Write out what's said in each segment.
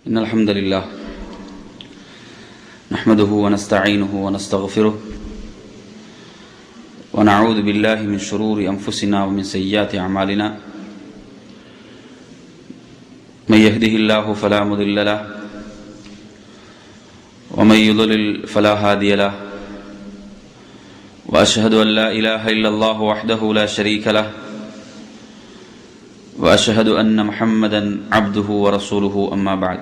إن الحمد لله نحمده ونستعينه ونستغفره ونعوذ بالله من شرور أنفسنا ومن سيئات أعمالنا من يهده الله فلا مضل له ومن يضلل فلا هادي له وأشهد أن لا إله إلا الله وحده لا شريك له وأشهد أن محمدا عبده ورسوله أما بعد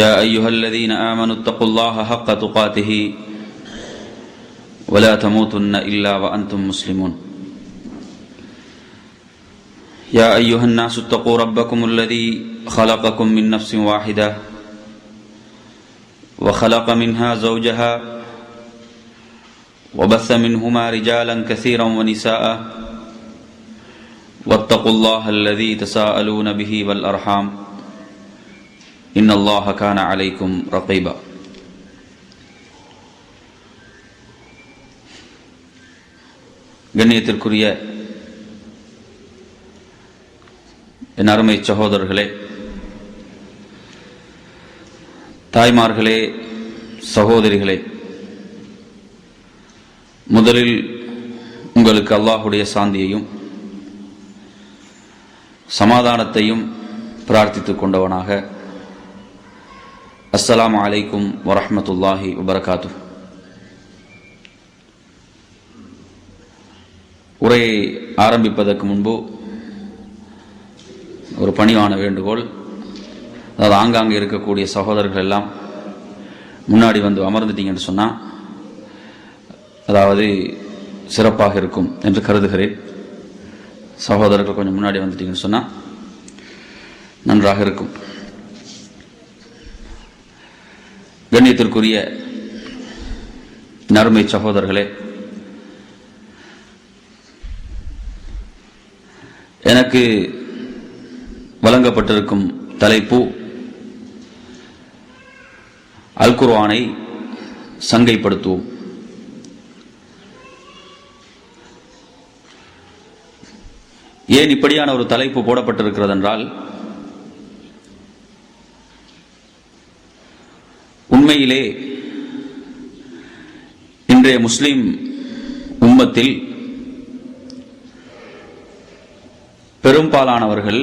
يا أيها الذين آمنوا اتقوا الله حق تقاته ولا تموتن إلا وأنتم مسلمون يا أيها الناس اتقوا ربكم الذي خلقكم من نفس واحدة وخلق منها زوجها وبث منهما رجالا كثيرا ونساء واتقوا الله الذي تساءلون به والأرحام إن الله كان عليكم رقيبا கண்ணியத்திற்குரிய என் அருமை சகோதரர்களே, தாய்மார்களே, சகோதரிகளே, முதலில் உங்களுக்கு அல்லாஹுடைய சாந்தியையும் சமாதானத்தையும் பிரார்த்தித்துக் கொண்டவனாக அஸ்ஸலாமு அலைக்கும் வரஹ்மத்துல்லாஹி வபரகாத்துஹ். உரையை ஆரம்பிப்பதற்கு முன்பு ஒரு பணிவான வேண்டுகோள். அதாவது, ஆங்காங்கே இருக்கக்கூடிய சகோதரர்கள் எல்லாம் முன்னாடி வந்து அமர்ந்துட்டீங்கன்னு சொன்னால் அதாவது சிறப்பாக இருக்கும் என்று கருதுகிறேன். சகோதரர்கள் கொஞ்சம் முன்னாடி வந்துட்டீங்கன்னு சொன்னால் நன்றாக இருக்கும். கண்ணியத்திற்குரிய நறுமை சகோதரர்களே, எனக்கு வழங்கப்பட்டிருக்கும் தலைப்பு அல் குர்ஆனை சங்கைப்படுத்துவோம். ஏன் இப்படியான ஒரு தலைப்பு போடப்பட்டிருக்கிறது என்றால், உண்மையிலே இன்றைய முஸ்லிம் உம்மத்தில் பெரும்பாலானவர்கள்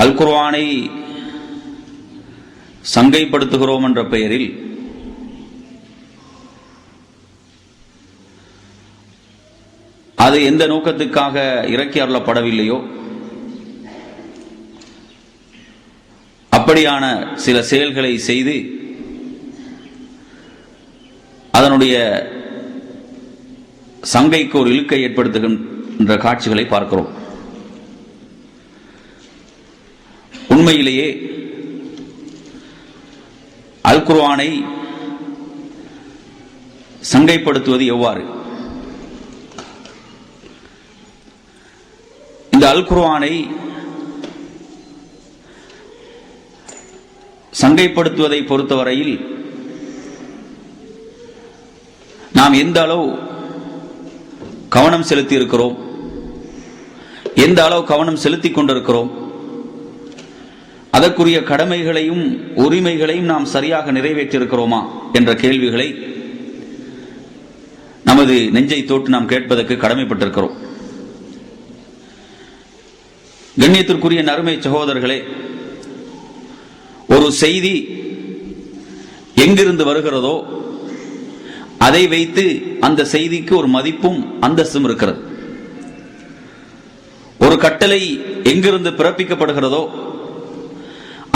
அல் குர்ஆனை சங்கைப்படுத்துகிறோம் என்ற பெயரில் அது எந்த நோக்கத்துக்காக இறக்கி அருளப்படவில்லையோ அப்படியான சில செயல்களை செய்து அதனுடைய சங்கைக்கு ஒரு இழுக்கை ஏற்படுத்துகின்ற காட்சிகளை பார்க்கிறோம். உண்மையிலேயே அல் குர்ஆனை சங்கைப்படுத்துவது எவ்வாறு? இந்த அல் குர்ஆனை சங்கைப்படுத்துவதை பொறுத்தவரையில் நாம் எந்த அளவு கவனம் செலுத்தி இருக்கிறோம், எந்த அளவு கவனம் செலுத்திக் கொண்டிருக்கிறோம், அதற்குரிய கடமைகளையும் உரிமைகளையும் நாம் சரியாக நிறைவேற்றியிருக்கிறோமா என்ற கேள்விகளை நமது நெஞ்சை தொட்டு நாம் கேட்பதற்கு கடமைப்பட்டிருக்கிறோம். கண்ணியத்திற்குரிய நறுமை சகோதரர்களே, ஒரு செய்தி எங்கிருந்து வருகிறதோ அதை வைத்து அந்த செய்திக்கு ஒரு மதிப்பும் அந்தஸ்தும் இருக்கிறது. ஒரு கட்டளை எங்கிருந்து பிறப்பிக்கப்படுகிறதோ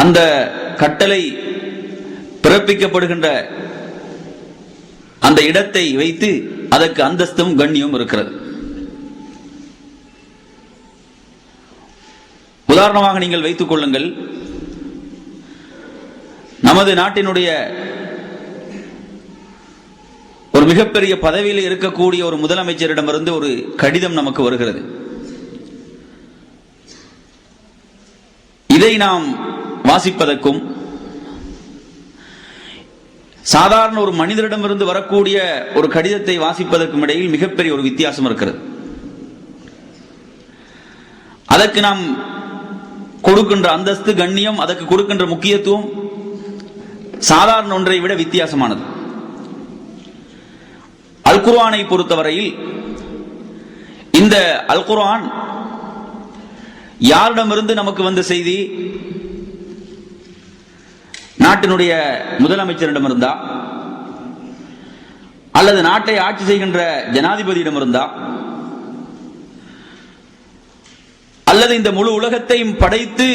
அந்த கட்டளை பிறப்பிக்கப்படுகின்ற அந்த இடத்தை வைத்து அதற்கு அந்தஸ்தும் கண்ணியம் இருக்கிறது. உதாரணமாக நீங்கள் வைத்துக் கொள்ளுங்கள், நமது நாட்டினுடைய ஒரு மிகப்பெரிய பதவியில் இருக்கக்கூடிய ஒரு முதலமைச்சரிடமிருந்து ஒரு கடிதம் நமக்கு வருகிறது. இதை நாம் வாசிப்பதற்கும் சாதாரண ஒரு மனிதரிடமிருந்து வரக்கூடிய ஒரு கடிதத்தை வாசிப்பதற்கும் இடையில் மிகப்பெரிய ஒரு வித்தியாசம் இருக்கிறது. அதற்கு நாம் கொடுக்கின்ற அந்தஸ்து, கண்ணியம், அதற்கு கொடுக்கின்ற முக்கியத்துவம் சாதாரண ஒன்றை விட வித்தியாசமானது. அல் குர்ஆனை பொறுத்தவரையில் இந்த அல் குர்ஆன் யாரிடமிருந்து நமக்கு வந்த செய்தி? நாட்டினுடைய முதலமைச்சரிடம் இருந்தா, அல்லது நாட்டை ஆட்சி செய்கின்ற ஜனாதிபதியிடம் இருந்தா, அல்லது இந்த முழு உலகத்தையும் படைத்து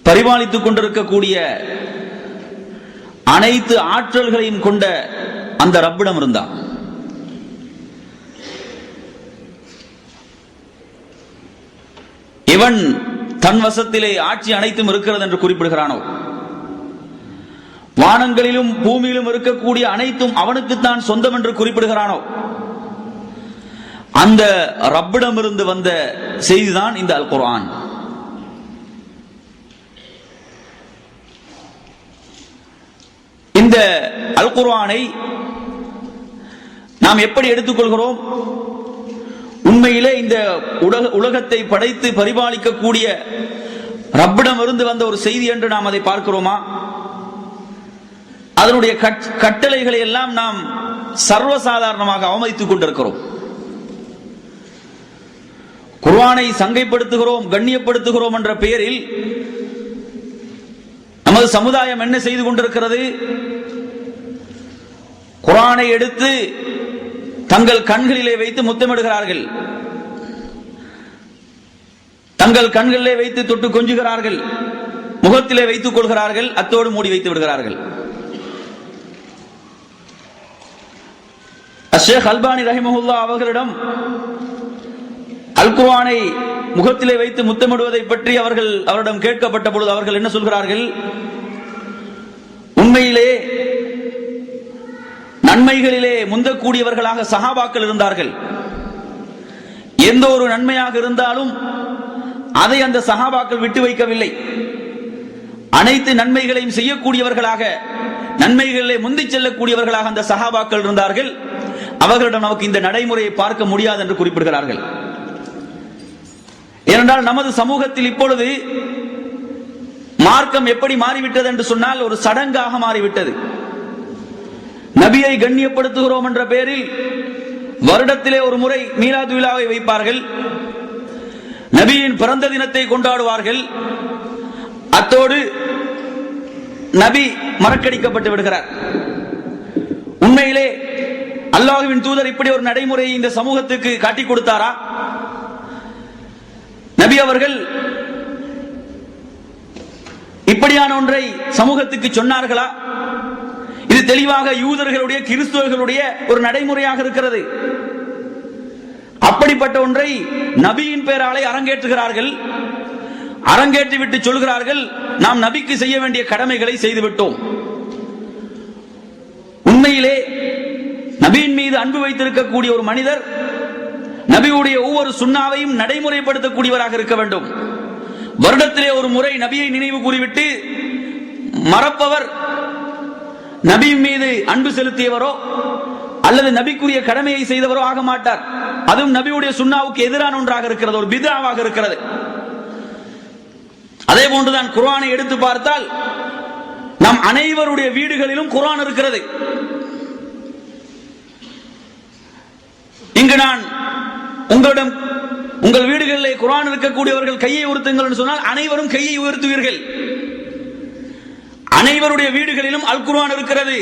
பரிபாலித்துக் கொண்டிருக்கக்கூடிய அனைத்து ஆற்றல்களையும் கொண்ட அந்த ரப்பிடம் இருந்தா? இவன் தன் வசத்திலே ஆட்சி அனைத்தும் இருக்கிறது என்று குறிப்பிடுகிறானோ, வானங்களிலும் பூமியிலும் இருக்கக்கூடிய அனைத்தும் அவனுக்குத்தான் சொந்தம் என்று குறிப்பிடுகிறானோ, அந்த ரப்பிடமிருந்து வந்த செய்திதான் இந்த அல் குர்ஆன். இந்த அல் குர்ஆனை நாம் எப்படி எடுத்துக்கொள்கிறோம்? உண்மையிலே இந்த உலகத்தை படைத்து பரிபாலிக்கக்கூடிய ரப்பிடமிருந்து வந்த ஒரு செய்தி என்று நாம் அதை பார்க்கிறோமா? அதனுடைய கட்டளைகளை எல்லாம் நாம் சர்வசாதாரணமாக அவமதித்துக் கொண்டிருக்கிறோம். குர்ஆனை சங்கைப்படுத்துகிறோம், கண்ணியப்படுத்துகிறோம் என்ற பெயரில் நமது சமுதாயம் என்ன செய்து கொண்டிருக்கிறது? குர்ஆனை எடுத்து தங்கள் கண்களிலே வைத்து முத்தமிடுகிறார்கள், தங்கள் கண்களிலே வைத்து தொட்டு கொஞ்சுகிறார்கள், முகத்திலே வைத்துக் கொள்கிறார்கள், அத்தோடு மூடி வைத்து விடுகிறார்கள். ஷேக் அல்பானி ரஹிமஹுல்லாஹ் அவர்களிடம் அல் குர்ஆனை முகத்திலே வைத்து முத்தமிடுவதை பற்றி அவரிடம் கேட்கப்பட்ட பொழுது அவர்கள் என்ன சொல்கிறார்கள்? உண்மையிலே நன்மைகளிலே முந்தக்கூடியவர்களாக சஹாபாக்கள் இருந்தார்கள். எந்த ஒரு நன்மையாக இருந்தாலும் அதை அந்த சஹாபாக்கள் விட்டு வைக்கவில்லை. அனைத்து நன்மைகளையும் செய்யக்கூடியவர்களாக, நன்மைகளிலே முந்தி செல்லக்கூடியவர்களாக அந்த சஹாபாக்கள் இருந்தார்கள். அவர்களிடம் நமக்கு இந்த நடைமுறையை பார்க்க முடியாது என்று குறிப்பிடுகிறார்கள். ஏனென்றால் நமது சமூகத்தில் இப்பொழுது மார்க்கம் எப்படி மாறிவிட்டது என்று சொன்னால் ஒரு சடங்காக மாறிவிட்டது. நபியை கண்ணியப்படுத்துகிறோம் என்ற பெயரில் வருடத்திலே ஒரு முறை மீலாது விழாவை வைப்பார்கள், நபியின் பிறந்த தினத்தை கொண்டாடுவார்கள். அத்தோடு நபி மறக்கடிக்கப்பட்டு விடுகிறார். உண்மையிலே அல்லாஹ்வின் தூதர் இப்படி ஒரு நடைமுறையை இந்த சமூகத்துக்கு காட்டிக் கொடுத்தாரா? நபி அவர்கள் இப்படியான ஒன்றை சமூகத்துக்கு சொன்னார்களா? இது தெளிவாக யூதர்களுடைய, கிறிஸ்தவர்களுடைய ஒரு நடைமுறையாக இருக்கிறது. அப்படிப்பட்ட ஒன்றை நபியின் பெயராலே அரங்கேற்றுகிறார்கள். அரங்கேற்றி விட்டு சொல்கிறார்கள், நாம் நபிக்கு செய்ய வேண்டிய கடமைகளை செய்துவிட்டோம். உண்மையிலே நபியின் மீது அன்பு வைத்திருக்கக்கூடிய ஒரு மனிதர் நபியுடைய ஒவ்வொரு சுன்னாவையும் நடைமுறைப்படுத்தக்கூடியவராக இருக்க வேண்டும். வருடத்திலே ஒரு முறை நபியை நினைவு கூறிவிட்டு மறப்பவர் நபியின் மீது அன்பு செலுத்தியவரோ அல்லது நபிக்குரிய கடமையை செய்தவரோ ஆக மாட்டார். அதுவும் நபியுடைய சுன்னாவுக்கு எதிரான ஒன்றாக இருக்கிறது, ஒரு பித்ஆவாக இருக்கிறது. அதே போன்றுதான் குர்ஆனை எடுத்து பார்த்தால் நம் அனைவருடைய வீடுகளிலும் குர்ஆன் இருக்கிறது. இங்கு நான் உங்களிடம் உங்கள் வீடுகளிலே குர்ஆன் இருக்கக்கூடியவர்கள் கையை உயர்த்துங்கள் என்று சொன்னால் அனைவரும் கையை உயர்த்துவீர்கள். அனைவருடைய வீடுகளிலும் அல் குர்ஆன் இருக்கிறது.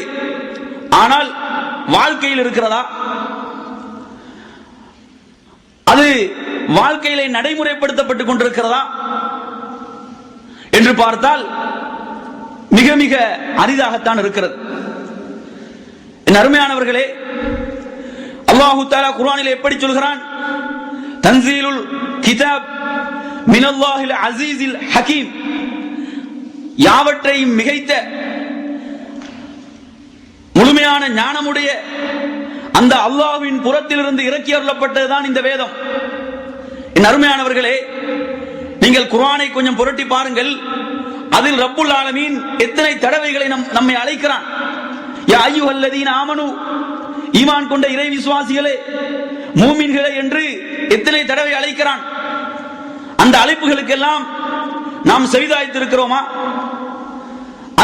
ஆனால் வாழ்க்கையில் இருக்கிறதா? அது வாழ்க்கையிலே நடைமுறைப்படுத்தப்பட்டுக் கொண்டிருக்கிறதா என்று பார்த்தால் மிக மிக அரிதாகத்தான் இருக்கிறது. என் அருமையானவர்களே, அல்லாஹு தஆலா குர்ஆனிலே எப்படி சொல்கிறான்? தன்சீலுல் கிதாப் மினல்லாஹில் அஸீஸில் ஹகீம். யாவற்றையும் மிகைத்த முழுமையான ஞானமுடைய அந்த அல்லாஹ்வின் புறத்திலிருந்து இறக்கி அருளப்பட்டதுதான் இந்த வேதம். என் அருமையானவர்களே, நீங்கள் குர்ஆனை கொஞ்சம் புரட்டி பாருங்கள். அதில் ரப்புல் ஆலமீன் எத்தனை தடவைகளை நம்மை அழைக்கிறான். யா அய்யுஹல்லதீன ஆமனு, ஈமான் கொண்ட இறை விசுவாசிகளே, மூமின்களே என்று எத்தனை தடவை அழைக்கிறான். அந்த அழைப்புகளுக்கெல்லாம் நாம் செவிதாய்த்திருக்கிறோமா?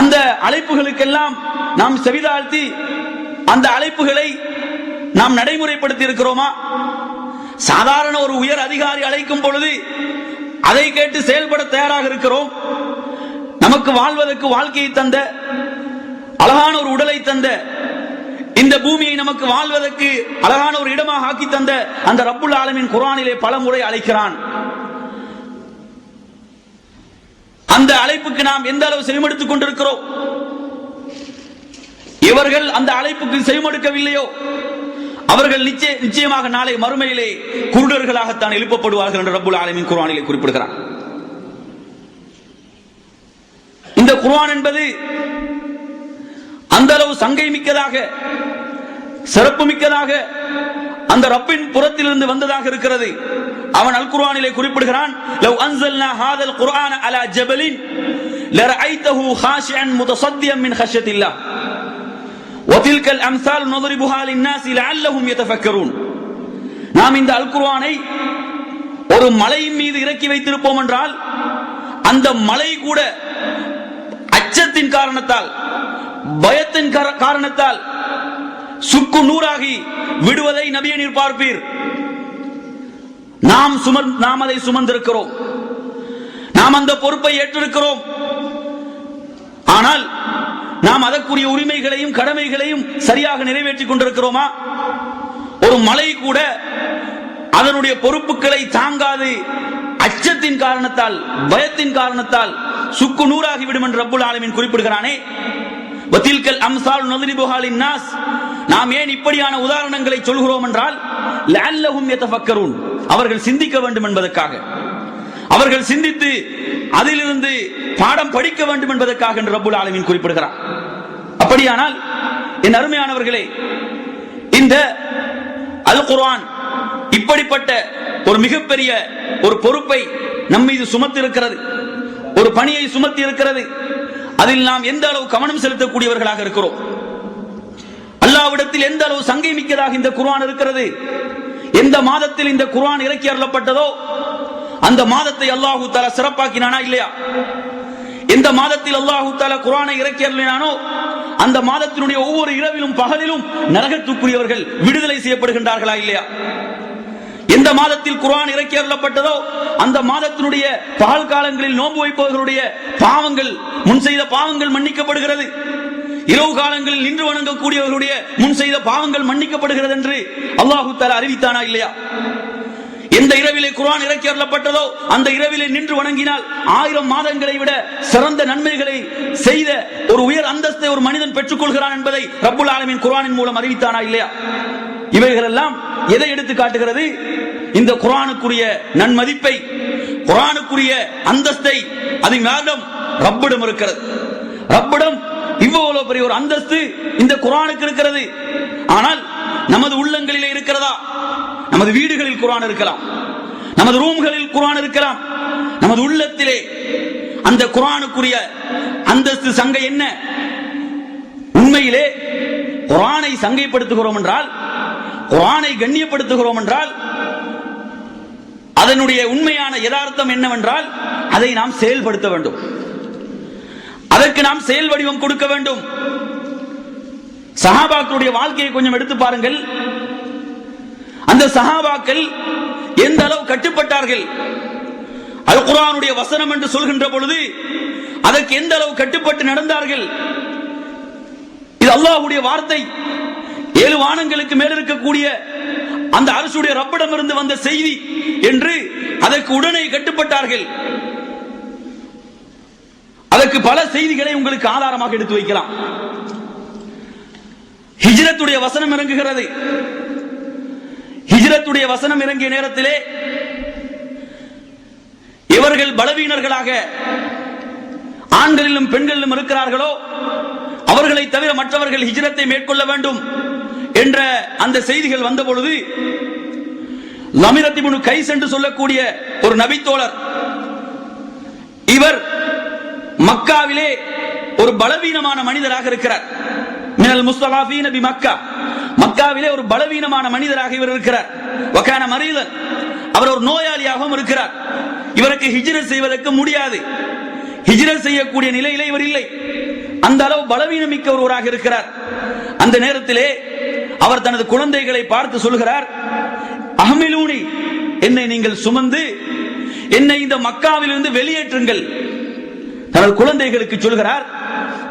அந்த அழைப்புகளுக்கெல்லாம் நாம் செவிதாழ்த்தி அந்த அழைப்புகளை நாம் நடைமுறைப்படுத்தி இருக்கிறோமா? சாதாரண ஒரு உயர் அதிகாரி அழைக்கும் பொழுது அதை கேட்டு செயல்பட தயாராக இருக்கிறோம். நமக்கு வாழ்வதற்கு வாழ்க்கையை தந்த, அழகான ஒரு உடலை தந்த, இந்த பூமியை நமக்கு வாழ்வதற்கு அழகான ஒரு இடமாக ஆக்கி தந்த அந்த ரப்புல் ஆலமீன் குர்ஆனிலே பல முறை அழைக்கிறான். அந்த அழைப்புக்கு நாம் எந்த அளவு செவிமடுத்துக் கொண்டிருக்கிறோம்? இவர்கள் அந்த அழைப்புக்கு செவிமடுக்கவில்லையோ அவர்கள் நிச்சயமாக நாளை மறுமையிலே குருடர்களாகத்தான் எழுப்பப்படுவார்கள் என்று ரப்புல் ஆலமீன் குர்ஆனிலே குறிப்பிடுகிறார். இந்த குர்ஆன் என்பது அந்த அளவு சங்கை மிக்கதாக, சிறப்பு மிக்கதாக அந்த ரப்பின் புறத்திலிருந்து வந்ததாக இருக்கிறது. அவன் அல் குர்ஆனிலே குறிப்பிடுகிறான், லவ் அன்ஸல்னா ஹாதல் குர்ஆன அலா ஜபலின் லரஐதஹு ஹாஷிஅன் முத்தஸத்தியன் மின் ஹஷ்யத்தில்லாஹ் வதில்கல் அம்சால் நضربها للناس لعلهم يتفكرون. நாம் இந்த அல் குர்ஆனை ஒரு மலையின் மீது இறக்கி வைத்திருப்போம் என்றால் அந்த மலை கூட அச்சத்தின் காரணத்தால், பயத்தின் காரணத்தால் சுக்கு நூறாகி விடுவதை நபியே நீர் பார்ப்பீர். நாம் அதை சுமந்திருக்கிறோம், நாம் அந்த பொறுப்பை ஏற்றிருக்கிறோம். ஆனால் நாம் அதற்குரிய உரிமைகளையும் கடமைகளையும் சரியாக நிறைவேற்றிக் கொண்டிருக்கிறோமா? ஒரு மலை கூட அதனுடைய பொறுப்புகளை தாங்காது அச்சத்தின் காரணத்தால், பயத்தின் காரணத்தால் சுக்கு நூறாகிவிடும் என்று ரப்புல் ஆலமீன் குறிப்பிடுகிறானே. வதில்கல் அம்சால் நضربها للناس, நாம் ஏன் இப்படியான உதாரணங்களை சொல்கிறோம் என்றால் லஅல்லஹும் யதஃபக்கரூன், அவர்கள் சிந்திக்க வேண்டும் என்பதற்காக, அவர்கள் சிந்தித்து அதிலிருந்து பாடம் படிக்க வேண்டும் என்பதற்காக என்று ரப்புல் ஆலமீன் குறிப்பிடுகிறார். அப்படியானால் என் அருமையானவர்களே, இந்த அல் குர்ஆன் இப்படிப்பட்ட ஒரு மிகப்பெரிய ஒரு பொறுப்பை நம்மீது சுமத்தி இருக்கிறது, ஒரு பணியை சுமத்தி இருக்கிறது. அதில் நாம் எந்த அளவு கவனம் செலுத்தக்கூடியவர்களாக இருக்கிறோம்? அல்லாஹ்விடத்தில் எந்த அளவு சங்கை மிக்கதாக இந்த குர்ஆன் இருக்கிறது? எந்த மாதத்தில் இந்த குர்ஆன் இறக்கி அருளப்பட்டதோ அந்த மாதத்தை அல்லாஹ் தஆலா சிறப்பாக்கினானா இல்லையா? எந்த மாதத்தில் அல்லாஹ் தஆலா குர்ஆனை இறக்கி அருளினானோ அந்த மாதத்தினுடைய ஒவ்வொரு இரவிலும் பகலிலும் நரகத்துக்குரியவர்கள் விடுதலை செய்யப்படுகின்றார்களா இல்லையா? எந்த மாதத்தில் குர்ஆன் இறக்கி அருளப்பட்டதோ அந்த மாதத்தினுடைய பகல் காலங்களில் நோன்பு வைப்பவர்களுடைய பாவங்கள், முன் செய்த பாவங்கள் மன்னிக்கப்படுகிறது. இரவு காலங்களில் நின்று வணங்கக்கூடியவர்களுடைய முன் செய்த பாவங்கள் மன்னிக்கப்படுகிறது என்று அல்லாஹ் தஆலா அறிவித்தானா இல்லையா? எந்த இரவிலே குர்ஆன் இறக்கி அருளப்பட்டதோ அந்த இரவிலே நின்று வணங்கினால் 1000 மாதங்களை விட சிறந்த நன்மைகளை செய்த ஒரு உயர் அந்தஸ்தை ஒரு மனிதன் பெற்றுக் கொள்கிறான் என்பதை ரப்புல் ஆலமீன் குர்ஆனின் மூலம் அறிவித்தானா இல்லையா? இவைகள் எல்லாம் எதை எடுத்து காட்டுகிறது? இந்த குர்ஆனுக்குரிய நன்மதிப்பை, குர்ஆனுக்குரிய அந்தஸ்தை அது யாரிடம்? ரப்பிடம் இருக்கிறது. ரப்பிடம் இவ்வளவு பெரிய ஒரு அந்தஸ்து இந்த குர்ஆனுக்கு இருக்கிறது. ஆனால் நமது உள்ளங்களிலே இருக்கிறதா? நமது வீடுகளில் குர்ஆன் இருக்கலாம், நமது ரூம்களில் குர்ஆன் இருக்கலாம். நமது உள்ளத்திலே அந்த குர்ஆனுக்குரிய அந்தஸ்து, சங்கை என்ன? உண்மையிலே குர்ஆனை சங்கைப்படுத்துகிறோம் என்றால், குர்ஆனை கண்ணியப்படுத்துகிறோம் என்றால் அதனுடைய உண்மையான யதார்த்தம் என்னவென்றால் அதை நாம் செயல்படுத்த வேண்டும், அதற்கு நாம் செயல் வடிவம் கொடுக்க வேண்டும். சஹாபாக்களுடைய வாழ்க்கையை கொஞ்சம் எடுத்து பாருங்கள். அந்த சஹாபாக்கள் எந்த அளவு கட்டுப்பட்டார்கள்? அல் குர்ஆனுடைய வசனம் என்று சொல்கின்ற பொழுது அதற்கு எந்த அளவு கட்டுப்பட்டு நடந்தார்கள்? இது அல்லாஹ்வுடைய வார்த்தை, 7 வானங்களுக்கு மேல் இருக்கக்கூடிய அந்த அரசுடைய ரப்பிடமிருந்து வந்த செய்தி என்று அதற்கு உடனே கட்டுப்பட்டார்கள். அதற்கு பல செய்திகளை உங்களுக்கு ஆதாரமாக எடுத்து வைக்கலாம். ஹிஜ்ரத்துடைய வசனம் இறங்குகிறது. ஹிஜ்ரத்துடைய வசனம் இறங்கிய நேரத்திலே இவர்கள் பலவீனர்களாக ஆண்களிலும் பெண்களிலும் இருக்கிறார்களோ அவர்களை தவிர மற்றவர்கள் ஹிஜ்ரத்தை மேற்கொள்ள வேண்டும் என்ற அந்த செய்திகள் வந்த பொழுது லமிரத் இப்னு கைஸ் என்று சொல்லக்கூடிய ஒரு நபித்தோழர், இவர் மக்காவிலே ஒரு பலவீனமான மனிதராக இருக்கிறார். மினல் முஸ்தலாஃபீன பி மக்கா, மக்காவிலே ஒரு பலவீனமான மனிதராக இவர் இருக்கிறார். வகான மரீதன், அவர் ஒரு நோயாளியாகவும் இருக்கிறார். இவருக்கு ஹிஜ்ரத் செய்வதற்கு முடியாது. ஹிஜ்ரத் செய்யக்கூடிய நிலையிலே இவர் இல்லை. அந்த அளவு பலவீனமிக்க ஒருவராக இருக்கிறார். அந்த நேரத்திலே அவர் தனது குழந்தைகளை பார்த்து சொல்கிறார், அஹ்மிலூனி, என்னை நீங்கள் சுமந்து என்னை இந்த மக்காவிலிருந்து வெளியேற்றுங்கள். தனது குழந்தைகளுக்கு சொல்கிறார்.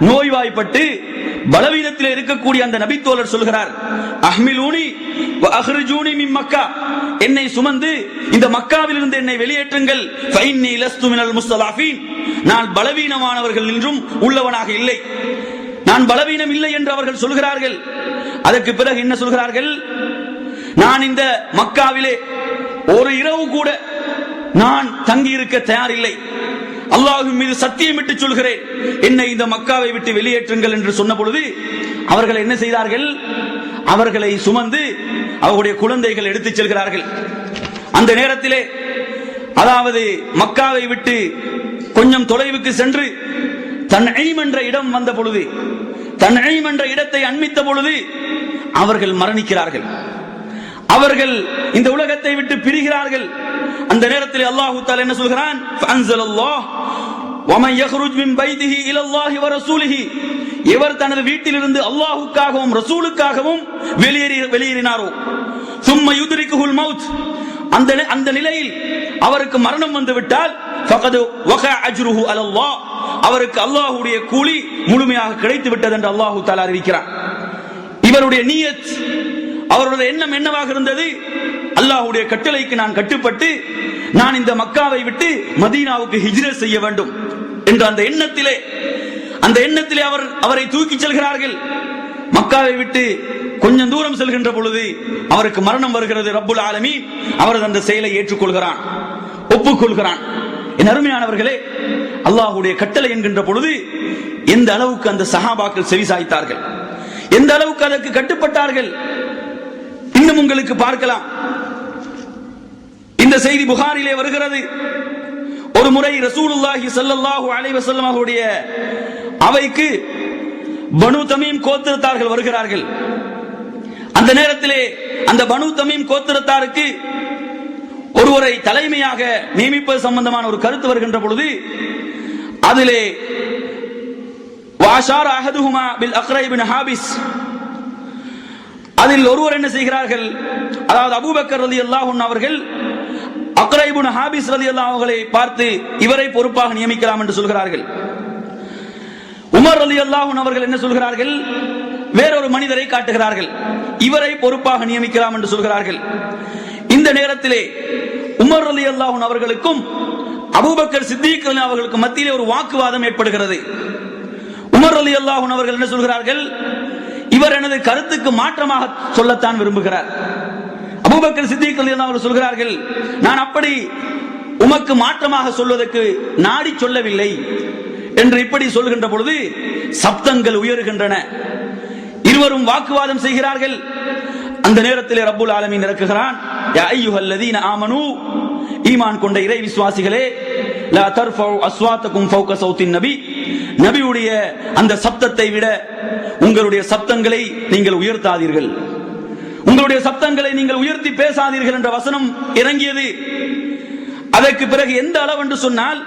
நோய்வாய்ப்பட்டு பலவீனத்தில் இருக்கக்கூடிய அந்த நபித்தோழர் சொல்கிறார், அஹ்மிலூனி வ அஹ்ரிஜூனி மின் மக்கா, என்னை சுமந்து இந்த மக்காவிலிருந்து என்னை வெளியேற்றுங்கள். ஃபைன்னி லஸ்து மினல் முஸ்தலாஃபீன், நான் பலவீனமானவர்கள் என்றும் உள்ளவனாக இல்லை, நான் பலவீனம் இல்லை என்று அவர்கள் சொல்கிறார்கள். அதற்கு பிறகு என்ன சொல்கிறார்கள், நான் இந்த மக்காவிலே ஒரு இரவு கூட நான் தங்கி இருக்க தயாரில்லை, அல்லாஹ்வின் மீது சத்தியமிட்டு சொல்கிறேன், என்னை இந்த மக்காவை விட்டு வெளியேற்றுங்கள் என்று சொன்ன பொழுது அவர்கள் என்ன செய்தார்கள், அவர்களை சுமந்து அவருடைய குழந்தைகள் எடுத்துச் செல்கிறார்கள். அந்த நேரத்திலே, அதாவது மக்காவை விட்டு கொஞ்சம் தொலைவுக்கு சென்று தன்ஈம் என்ற இடம் வந்த பொழுது, தன்ஈம் என்ற இடத்தை அண்மித்த பொழுது அவர்கள் மரணிக்கிறார்கள். அவர்கள் இந்த உலகத்தை விட்டு பிரிகிறார்கள். அந்த நேரத்தில் அல்லாஹ் தஆலா என்ன சொல்கிறான், ஃபஅன்ஸலல்லாஹ் வமன் யக்ருஜ் மின் பைத்திஹி இலல்லாஹி வ ரசூலிஹி, இவர் தனது வீட்டிலிருந்து அல்லாஹ்வுக்காகவும் ரசூலுக்காகவும் வெளியேறினாரோ, சும்ம யுத்ரிகுல் மௌத், அந்த நிலையில் அவருக்கு மரணம் வந்துவிட்டால் ஃபகத் வகா அஜ்ருஹு அலல்லாஹ், அவருக்கு அல்லாஹ்வுடைய கூலி முழுமையாக கிடைத்து விட்டது என்று அல்லாஹ் தஆலா அறிவிக்கிறார். இவருடைய நியத், அவருடைய எண்ணம் என்னவாக இருந்தது, அல்லாஹ்வுடைய கட்டளைக்கு நான் கட்டுப்பட்டு நான் இந்த மக்காவை விட்டு மதீனாவுக்கு ஹிஜ்ரத் செய்ய வேண்டும் என்ற அந்த எண்ணத்திலே அவரை தூக்கி செல்கிறார்கள். மக்காவை விட்டு கொஞ்சம் தூரம் செல்கின்ற பொழுது அவருக்கு மரணம் வருகிறது. ரப்புல் ஆலமீன் அவரது அந்த செயலை ஏற்றுக்கொள்கிறான், ஒப்புக்கொள்கிறான். என் அருமையானவர்களே, அல்லாஹ்வுடைய கட்டளை என்கின்ற பொழுது எந்த அளவுக்கு அந்த சஹாபாக்கள் செவிசாய்த்தார்கள், எந்த அளவுக்கு அதற்கு கட்டுப்பட்டார்கள். இன்னும் உங்களுக்கு பார்க்கலாம். இந்த செய்தி புகாரிலே வருகிறது. ஒரு முறை ரசூலுல்லாஹி ஸல்லல்லாஹு அலைஹி வஸல்லம் அவருடைய அவைக்கு பனு தமீம் கோத்திரத்தார்கள் வருகிறார்கள். அந்த நேரத்திலே அந்த பனு தமீம் கோத்திரத்தாருக்கு ஒருவரை தலைமையாக நியமிப்பது சம்பந்தமான ஒரு கருத்து வருகின்ற பொழுது அதிலே வாஷார அஹதுஹுமா பில் அக்ரா இப்னு ஹாபிஸ், அதில் ஒருவர் என்ன செய்கிறார்கள், அதாவது அபூபக்கர் ரலியல்லாஹு அன்ஹு அவர்கள் அக்ரா இப்னு ஹாபிஸ் ரலியல்லாஹு அவர்களை பார்த்து இவரை பொறுப்பாக நியமிக்கலாம் என்று சொல்கிறார்கள். உமர் ரலியல்லாஹு அன்ஹு அவர்கள் என்ன சொல்கிறார்கள், வேறொரு மனிதரை காட்டுகிறார்கள், இவரை பொறுப்பாக நியமிக்கலாம் என்று சொல்கிறார்கள். இந்த நேரத்திலே உமர் ரலியல்லாஹு அன்ஹு அவர்களுக்கும் அபூபக்கர் சித்திக் ரலியல்லாஹு அவர்களுக்கும் மத்தியிலே ஒரு வாக்குவாதம் ஏற்படுகிறது. உமர் ரலியல்லாஹு அன்ஹு அவர்கள் என்ன சொல்கிறார்கள், இவர் எனது கருத்துக்கு மாற்றமாக சொல்லத்தான் விரும்புகிறார். அபூபக்கர் சித்திக் ரலியல்லாஹு அவர்கள் சொல்கிறார்கள், நான் அப்படி உமக்கு மாற்றமாக சொல்வதற்கு நாடி சொல்லவில்லை என்று இப்படி சொல்கின்ற பொழுது சப்தங்கள் உயர்கின்றன. இருவரும் வாக்குவாதம் செய்கிறார்கள். அந்த நேரத்தில் ரப்புல் ஆலமீன் இறக்குகிறான், யா அய்யுஹல்லதீன ஆமனூ, ஈமான் கொண்ட இறை விசுவாசிகளே, லா தர்ஃபஉ அஸ்வாத்தகும் ஃபௌக ஸௌத்தின் நபி, நபியுடைய அந்த சப்தத்தை விட உங்களுடைய சப்தங்களை நீங்கள் உயர்த்தாதீர்கள், உங்களுடைய சப்தங்களை நீங்கள் உயர்த்தி பேசாதீர்கள் என்ற வசனம் இறங்கியது. அதற்கு பிறகு எந்த அளவு என்று சொன்னால்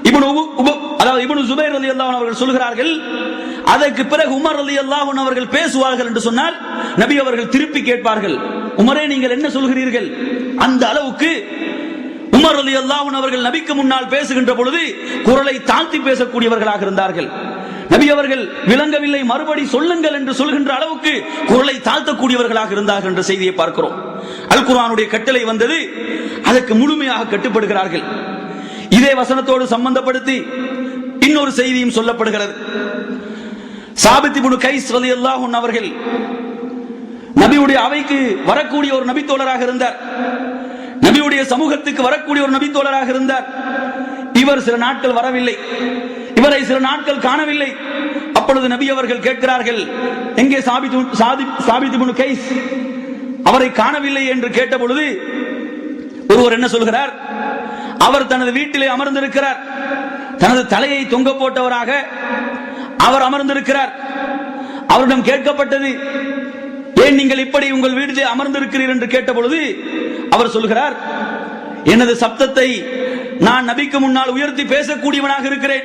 இப்னு ஜுபைர் ரலியல்லாஹு அன்ஹு அவர்கள் சொல்கிறார்கள், அதற்கு பிறகு உமர் ரலியல்லாஹு அன்ஹு அவர்கள் பேசுவார்கள் என்று சொன்னால் நபி அவர்கள் திருப்பி கேட்பார்கள், உமரே நீங்கள் என்ன சொல்கிறீர்கள்? அந்த அளவுக்கு உமர் ரலியல்லாஹு அன்ஹு அவர்கள் நபிக்கு முன்னால் பேசுகின்ற பொழுது குரலை தாழ்த்தி பேசக்கூடியவர்களாக இருந்தார்கள். நபி அவர்கள் விளங்கவில்லை, மறுபடி சொல்லுங்கள் என்று சொல்கின்ற அளவுக்கு குரலை தாழ்த்தக்கூடியவர்களாக இருந்தார்கள் என்ற செய்தியை பார்க்கிறோம். அல் குர்ஆனுடைய கட்டளை வந்தது, அதற்கு முழுமையாக கட்டுப்படுகிறார்கள். இதே வசனத்தோடு சம்பந்தப்படுத்தி இன்னொரு செய்தியும் சொல்லப்படுகிறது. சாபித் இப்னு கைஸ் ரலியல்லாஹு அன்ஹு அவர்கள் நபியுடைய அவைக்கு வரக்கூடிய ஒரு நபி தோழராக இருந்தார், நபியுடைய சமூகத்துக்கு வரக்கூடிய ஒரு நபி தோழராக இருந்தார். இவர் சில நாட்கள் வரவில்லை, இவரை சில நாட்கள் காணவில்லை. அப்பொழுது நபி அவர்கள் கேட்கிறார்கள், எங்கே சாபித் இப்னு கைஸ், அவரை காணவில்லை என்று கேட்ட பொழுது ஒருவர் என்ன சொல்கிறார், அவர் தனது வீட்டிலே அமர்ந்திருக்கிறார், தனது தலையை தொங்க போட்டவராக அவர் அமர்ந்திருக்கிறார். அவரிடம் கேட்கப்பட்டது, ஏன் நீங்கள் இப்படி உங்கள் வீட்டிலே அமர்ந்திருக்கிறீர் என்று கேட்ட பொழுது அவர் சொல்கிறார், எனது சப்தத்தை நான் நபிக்கு முன்னால் உயர்த்தி பேசக்கூடியவனாக இருக்கிறேன்.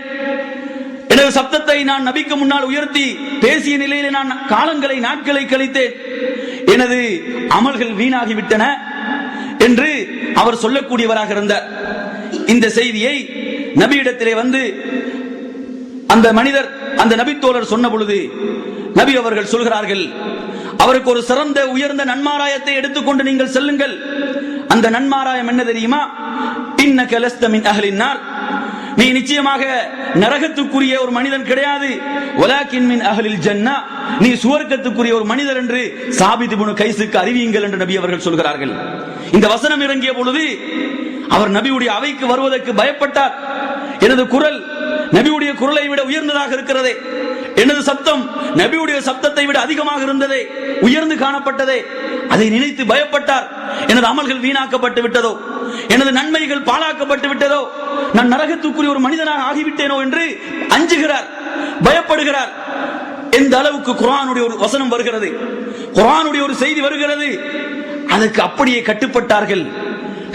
எனது சப்தத்தை நான் நபிக்கு முன்னால் உயர்த்தி பேசிய நிலையிலே நான் காலங்களை நாட்களை கழித்தேன். எனது அமல்கள் வீணாகிவிட்டன என்று அவர் சொல்லக்கூடியவராக இருந்தார். இந்த செய்தியை நபியிடத்திலே வந்து அந்த மனிதர், அந்த நபித்தோழர் சொன்ன பொழுது நபி அவர்கள் சொல்கிறார்கள், அவருக்கு ஒரு சிறந்த உயர்ந்த நன்மாராயத்தை எடுத்துக்கொண்டு நீங்கள் செல்லுங்கள். அந்த நன்மாராயம் என்ன தெரியுமா? இன்னக லஸ்த மின் அஹ்லின் நார், நீ நிச்சயமாக நரகத்துக்குரிய ஒரு மனிதன் கிடையாது. வலாக்கின் மின் அஹ்லில் ஜன்னா, நீ சுவர்க்கத்துக்குரிய ஒரு மனிதர் என்று சாபித் இப்னு கைஸுக்கு அறிவியுங்கள் என்று நபி அவர்கள் சொல்கிறார்கள். இந்த வசனம் இறங்கிய பொழுது அவர் நபியுடைய அவைக்கு வருவதற்கு பயப்பட்டார். எனது குரல் நபியுடைய குரலை விட உயர்ந்ததாக இருக்கிறதே, எனது சப்தம் நபியுடைய சப்தத்தை விட அதிகமாக இருந்ததே, உயர்ந்து காணப்பட்டதே, அதை நினைத்து பயப்பட்டார். எனது அமல்கள் வீணாக்கப்பட்டு விட்டதோ, எனது நன்மைகள் பாழாக்கப்பட்டு விட்டதோ, நான் நரகத்துக்குரிய ஒரு மனிதனாக ஆகிவிட்டேனோ என்று அஞ்சுகிறார், பயப்படுகிறார். எந்த அளவுக்கு குர்ஆனுடைய ஒரு வசனம் வருகிறது, குர்ஆனுடைய ஒரு செய்தி வருகிறது, அதற்கு அப்படியே கட்டுப்பட்டார்கள்.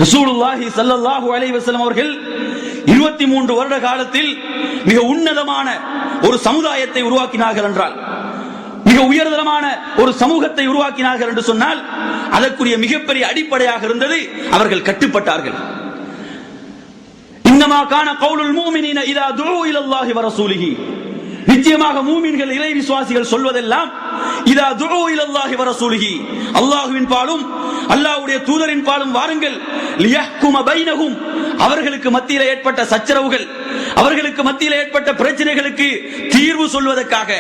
ரசூலுல்லாஹி ஸல்லல்லாஹு அலைஹி வஸல்லம் அவர்கள் 23 வருட காலத்தில் மிக உன்னதமான ஒரு சமுதாயத்தை உருவாக்கினார்கள் என்றால், மிக உயர்தரமான ஒரு சமூகத்தை உருவாக்கினார்கள் என்று சொன்னால், அதற்குரிய மிகப்பெரிய அடிப்படையாக இருந்தது அவர்கள் கட்டுப்பட்டார்கள். இன்னமா கான கௌலுல் முஃமினீன இதா துஉ இலல்லாஹி வ ரசூலிஹி, நிச்சயமாக மூமின்கள் இறை விசுவாசிகள் சொல்வதெல்லாம் இதா துஉ இலல்லாஹி வ ரசூலிஹி, அல்லாஹ்வின் பாலும் அல்லாஹ்வுடைய தூதரின் பாலும் வாருங்கள், லியஹ்கும பைனஹும், அவர்களுக்கு மத்தியிலே ஏற்பட்ட சச்சரவுகள், அவர்களுக்கு மத்தியிலே ஏற்பட்ட பிரச்சனைகளுக்கு தீர்வு சொல்வதற்காக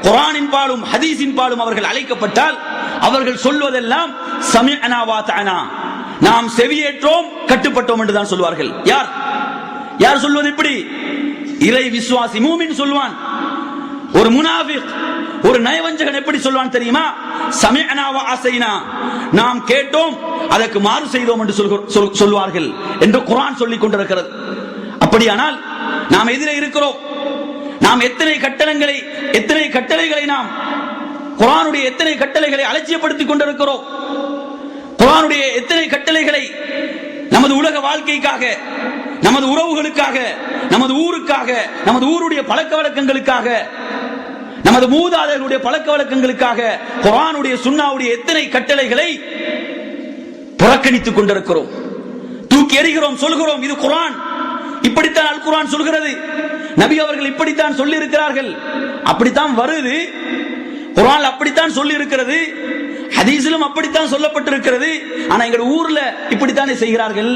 குர்ஆனின் பாலும் ஹதீஸின் பாலும் அவர்கள் அழைக்கப்பட்டால் அவர்கள் சொல்வதெல்லாம் சமிஅனா வ தஅனா, நாம் செவியேற்றோம் கட்டுப்பட்டோம் என்று தான் சொல்வார்கள். யார் யார் சொல்வது? இப்படி இறை விசுவாசி மூமின் சொல்வான். ஒரு முனாஃபிக், ஒரு நயவஞ்சகன் எப்படி சொல்வான் தெரியுமா? சமிஅனா வ அஸைனா, நாம் கேட்டோம் அதற்கு மாறு செய்தோம் என்று சொல்வார்கள் என்று குர்ஆன் சொல்லிக் கொண்டிருக்கிறது. அப்படியானால் நாம் எதிரே இருக்கிறோம். நாம் எத்தனை கட்டளைகளை நாம் குர்ஆனுடைய எத்தனை கட்டளைகளை அலட்சியப்படுத்திக் கொண்டிருக்கிறோம். குர்ஆனுடைய எத்தனை கட்டளைகளை நமது உலக வாழ்க்கைக்காக, நமது உறவுகளுக்காக, நமது ஊருக்காக, நமது ஊருடைய பழக்க வழக்கங்களுக்காக, நமது மூதாதையர்களுடைய பழக்க வழக்கங்களுக்காக குர்ஆனுடைய சுன்னாவுடைய எத்தனை கட்டளைகளை புறக்கணித்துக் கொண்டிருக்கிறோம், தூக்கி எறிகிறோம், சொல்கிறோம் இது குர்ஆன், இப்படித்தான் அல் குர்ஆன் சொல்கிறது, நபி அவர்கள் இப்படித்தான் சொல்லி இருக்கிறார்கள், அப்படித்தான் வருது, குர்ஆன் அப்படித்தான் சொல்லி இருக்கிறது, ஹதீஸிலும் அப்படித்தான் சொல்லப்பட்டிருக்கிறது. ஆனா எங்க ஊர்ல இப்படித்தானே செய்கிறார்கள்,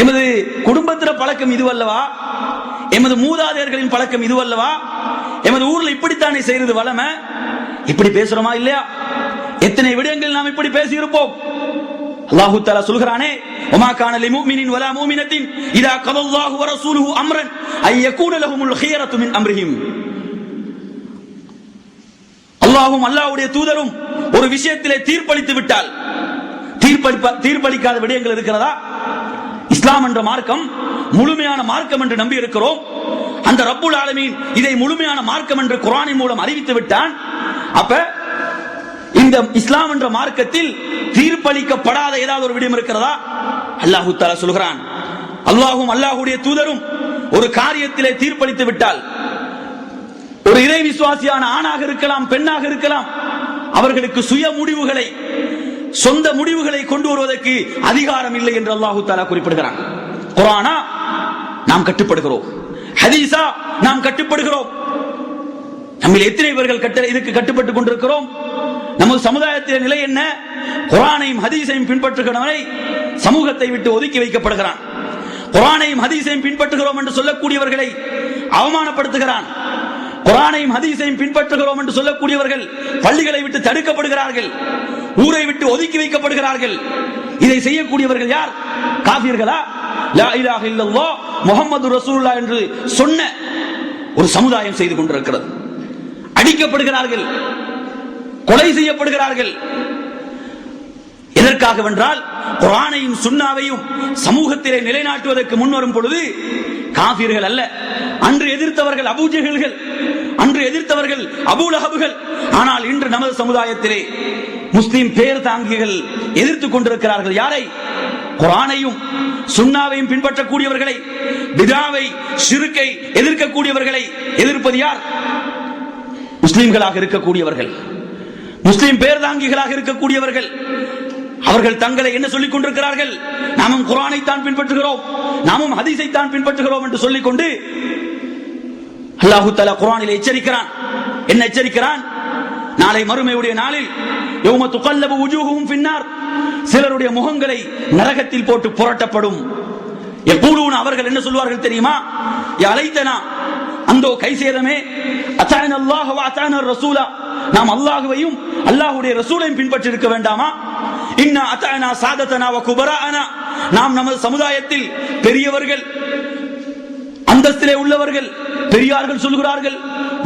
எமது குடும்பத்தில பழக்கம் இதுவல்லவா, எமது மூதாதையர்களின் பழக்கம் இதுவல்லவா, எமது ஊர்ல இப்படித்தானே செய்யறது வளமை, இப்படி பேசுறோமா இல்லையா? எத்தனை விடயங்கள் நாம் இப்படி பேசி இருப்போம். அல்லாஹ் தஆலா சொல்கிறானே, வமா கான லிமுமினின் வலா முமினத்தின் இதா கதல்லாஹு வ ரசூலுஹு அம்ரன் ஐயகூன லஹுமுல் ஹியரத்து மின் அம்ரிஹிம், அல்லாஹ்வும் அல்லாஹ்வுடைய தூதரும் ஒரு விஷயத்திலே தீர்ப்பளித்து விட்டால், தீர்ப்பளிக்காத விடயங்கள் இருக்கிறதா? இஸ்லாம் என்ற மார்க்கம் முழுமையான மார்க்கம் என்று நம்பி இருக்கிறோம். அந்த ரப்புல் ஆலமீன் இதை முழுமையான மார்க்கம் என்று குர்ஆனின் மூலம் அறிவித்து விட்டான். அப்ப இந்த இஸ்லாம் என்ற மார்க்கத்தில் தீர்ப்பளிக்கப்படாத ஏதாவது ஒரு விடயம் இருக்கிறதா? அல்லாஹ் தஆலா சொல்கிறான், அல்லாஹ்வும் அல்லாஹ்வுடைய தூதரும் ஒரு காரியத்திலே தீர்ப்பளித்து விட்டால், ஒரு இறை விசுவாசியான ஆணாக இருக்கலாம், பெண்ணாக இருக்கலாம், அவர்களுக்கு சுய முடிவுகளை, சொந்த முடிவுகளை கொண்டு வருவதற்கு அதிகாரம் இல்லை என்று அல்லாஹ் தஆலா குறிப்பிடுகிறான். குர்ஆனா நாம் கட்டுப்படுகிறோம், ஹதீஸா நாம் கட்டுப்படுகிறோம். நம்ம எத்தனை பேர்கள் இதுக்கு கட்டுப்பட்டுக் கொண்டிருக்கிறோம்? நமது சமுதாயத்தின் நிலை என்ன? குர்ஆனையும் ஹதீஸையும் பின்பற்றுகிறவனை சமூகத்தை விட்டு ஒதுக்கி வைக்கப்படுகிறான். குர்ஆனையும் ஹதீஸையும் பின்பற்றுகிறோம் என்று சொல்லக்கூடியவர்களை அவமானப்படுத்துகிறான். குர்ஆனையும் ஹதீஸையும் பின்பற்றுகிறோம் என்று சொல்லக்கூடியவர்கள் பள்ளிகளை விட்டு தடுக்கப்படுகிறார்கள், ஊரை விட்டு ஒதுக்கி வைக்கப்படுகிறார்கள். இதை செய்யக்கூடியவர்கள் யார்? காஃபிர்களா? லா இலாஹ இல்லல்லாஹ் முஹம்மது ரசூலுல்லாஹ் என்று சொன்ன ஒரு சமுதாயம் செய்து கொண்டிருக்கிறது. அடிக்கப்படுகிறார்கள், கொலை செய்யப்படுகிறார்கள். எதற்காக வென்றால் குர்ஆனையும் சுன்னாவையும் சமூகத்திலே நிலைநாட்டுவதற்கு முன்வரும் பொழுது காஃபிர்கள் அல்ல, அன்று எதிர்த்தவர்கள் அபூஜஹல்கள், அன்று எதிர்த்தவர்கள் அபூலஹப்கள். ஆனால் இன்று நமது சமுதாயத்திலே முஸ்லிம் பேர் தாங்கிகள் எதிர்த்துக் கொண்டிருக்கிறார்கள். யாரை? குர்ஆனையும் சுன்னாவையும் பின்பற்றக்கூடியவர்களை, பித்ஆவை, ஷிர்கை எதிர்க்கக்கூடியவர்களை எதிர்ப்பது யார்? முஸ்லிம்களாக இருக்கக்கூடியவர்கள், முஸ்லிம் பேர்தாங்கிகளாக இருக்கக்கூடியவர்கள். அவர்கள் தங்களை என்ன சொல்லிக் கொண்டிருக்கிறார்கள்? நாமும் குர்ஆனை தான் பின்பற்றுகிறோம், நாமும் ஹதீஸை தான் பின்பற்றுகிறோம் என்று சொல்லிக் கொண்டு அல்லாஹ் தஆலா குர்ஆனில் எச்சரிக்கிறான். என்ன எச்சரிக்கிறான்? நாளை மறுமையுடைய நாளில் யௌம துகல்லபு வுஜூஹுஹும் ஃபின்னார், சிலருடைய முகங்களை நரகத்தில் போட்டு புரட்டப்படும். யகூலூன, அவர்கள் என்ன சொல்வார்கள் தெரியுமா? யா லைதனா, அந்தோ கைசேதமே, அத்தான அல்லாஹ் வ அத்தான ரசூலா, நாம் அல்லாஹ்வையும் அல்லாஹ்வுடைய ரசூலையும் பின்பற்றி இருக்க வேண்டாமா? இன்னா அத்தானா சாதத்தனா வ குபராஅனா, நாம் நமது சமுதாயத்தில் பெரியவர்கள், அந்தஸ்திலே உள்ளவர்கள், பெரியார்கள் சொல்கிறார்கள்,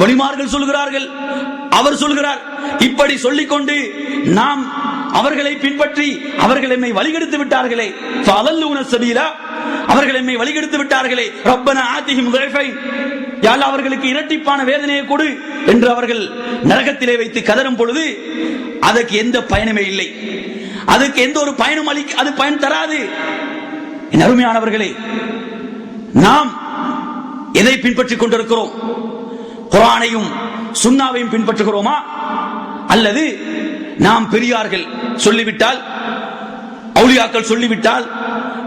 வலிமார்கள் சொல்கிறார்கள், அவர் சொல்கிறார், இப்படி சொல்லிக்கொண்டு நாம் அவர்களை பின்பற்றி அவர்கள் எம்மை வழிகெடுத்து விட்டார்களே, ஃபஅலல்லூன ஸபீலா, அவர்கள் எம்மை வழிகெடுத்து விட்டார்களே, ரப்பனா ஆதிஹிம் ضعفين, யா அல்லாஹ் அவர்களுக்கு இரட்டிப்பான வேதனையை கொடு என்று அவர்கள் நரகத்திலே வைத்து கதறும் பொழுது அதற்கு எந்த பயனுமே இல்லை. அதுக்கு எந்த ஒரு பயனும் அது பயன் தராது. என் அருமையானவர்களே, நாம் எதை பின்பற்றிக் கொண்டிருக்கிறோம்? குர்ஆனையும் சுன்னாவையும் பின்பற்றுகிறோமா? அல்லது நாம் பெரியார்கள் சொல்லிவிட்டால், அவுலியாக்கள் சொல்லிவிட்டால்,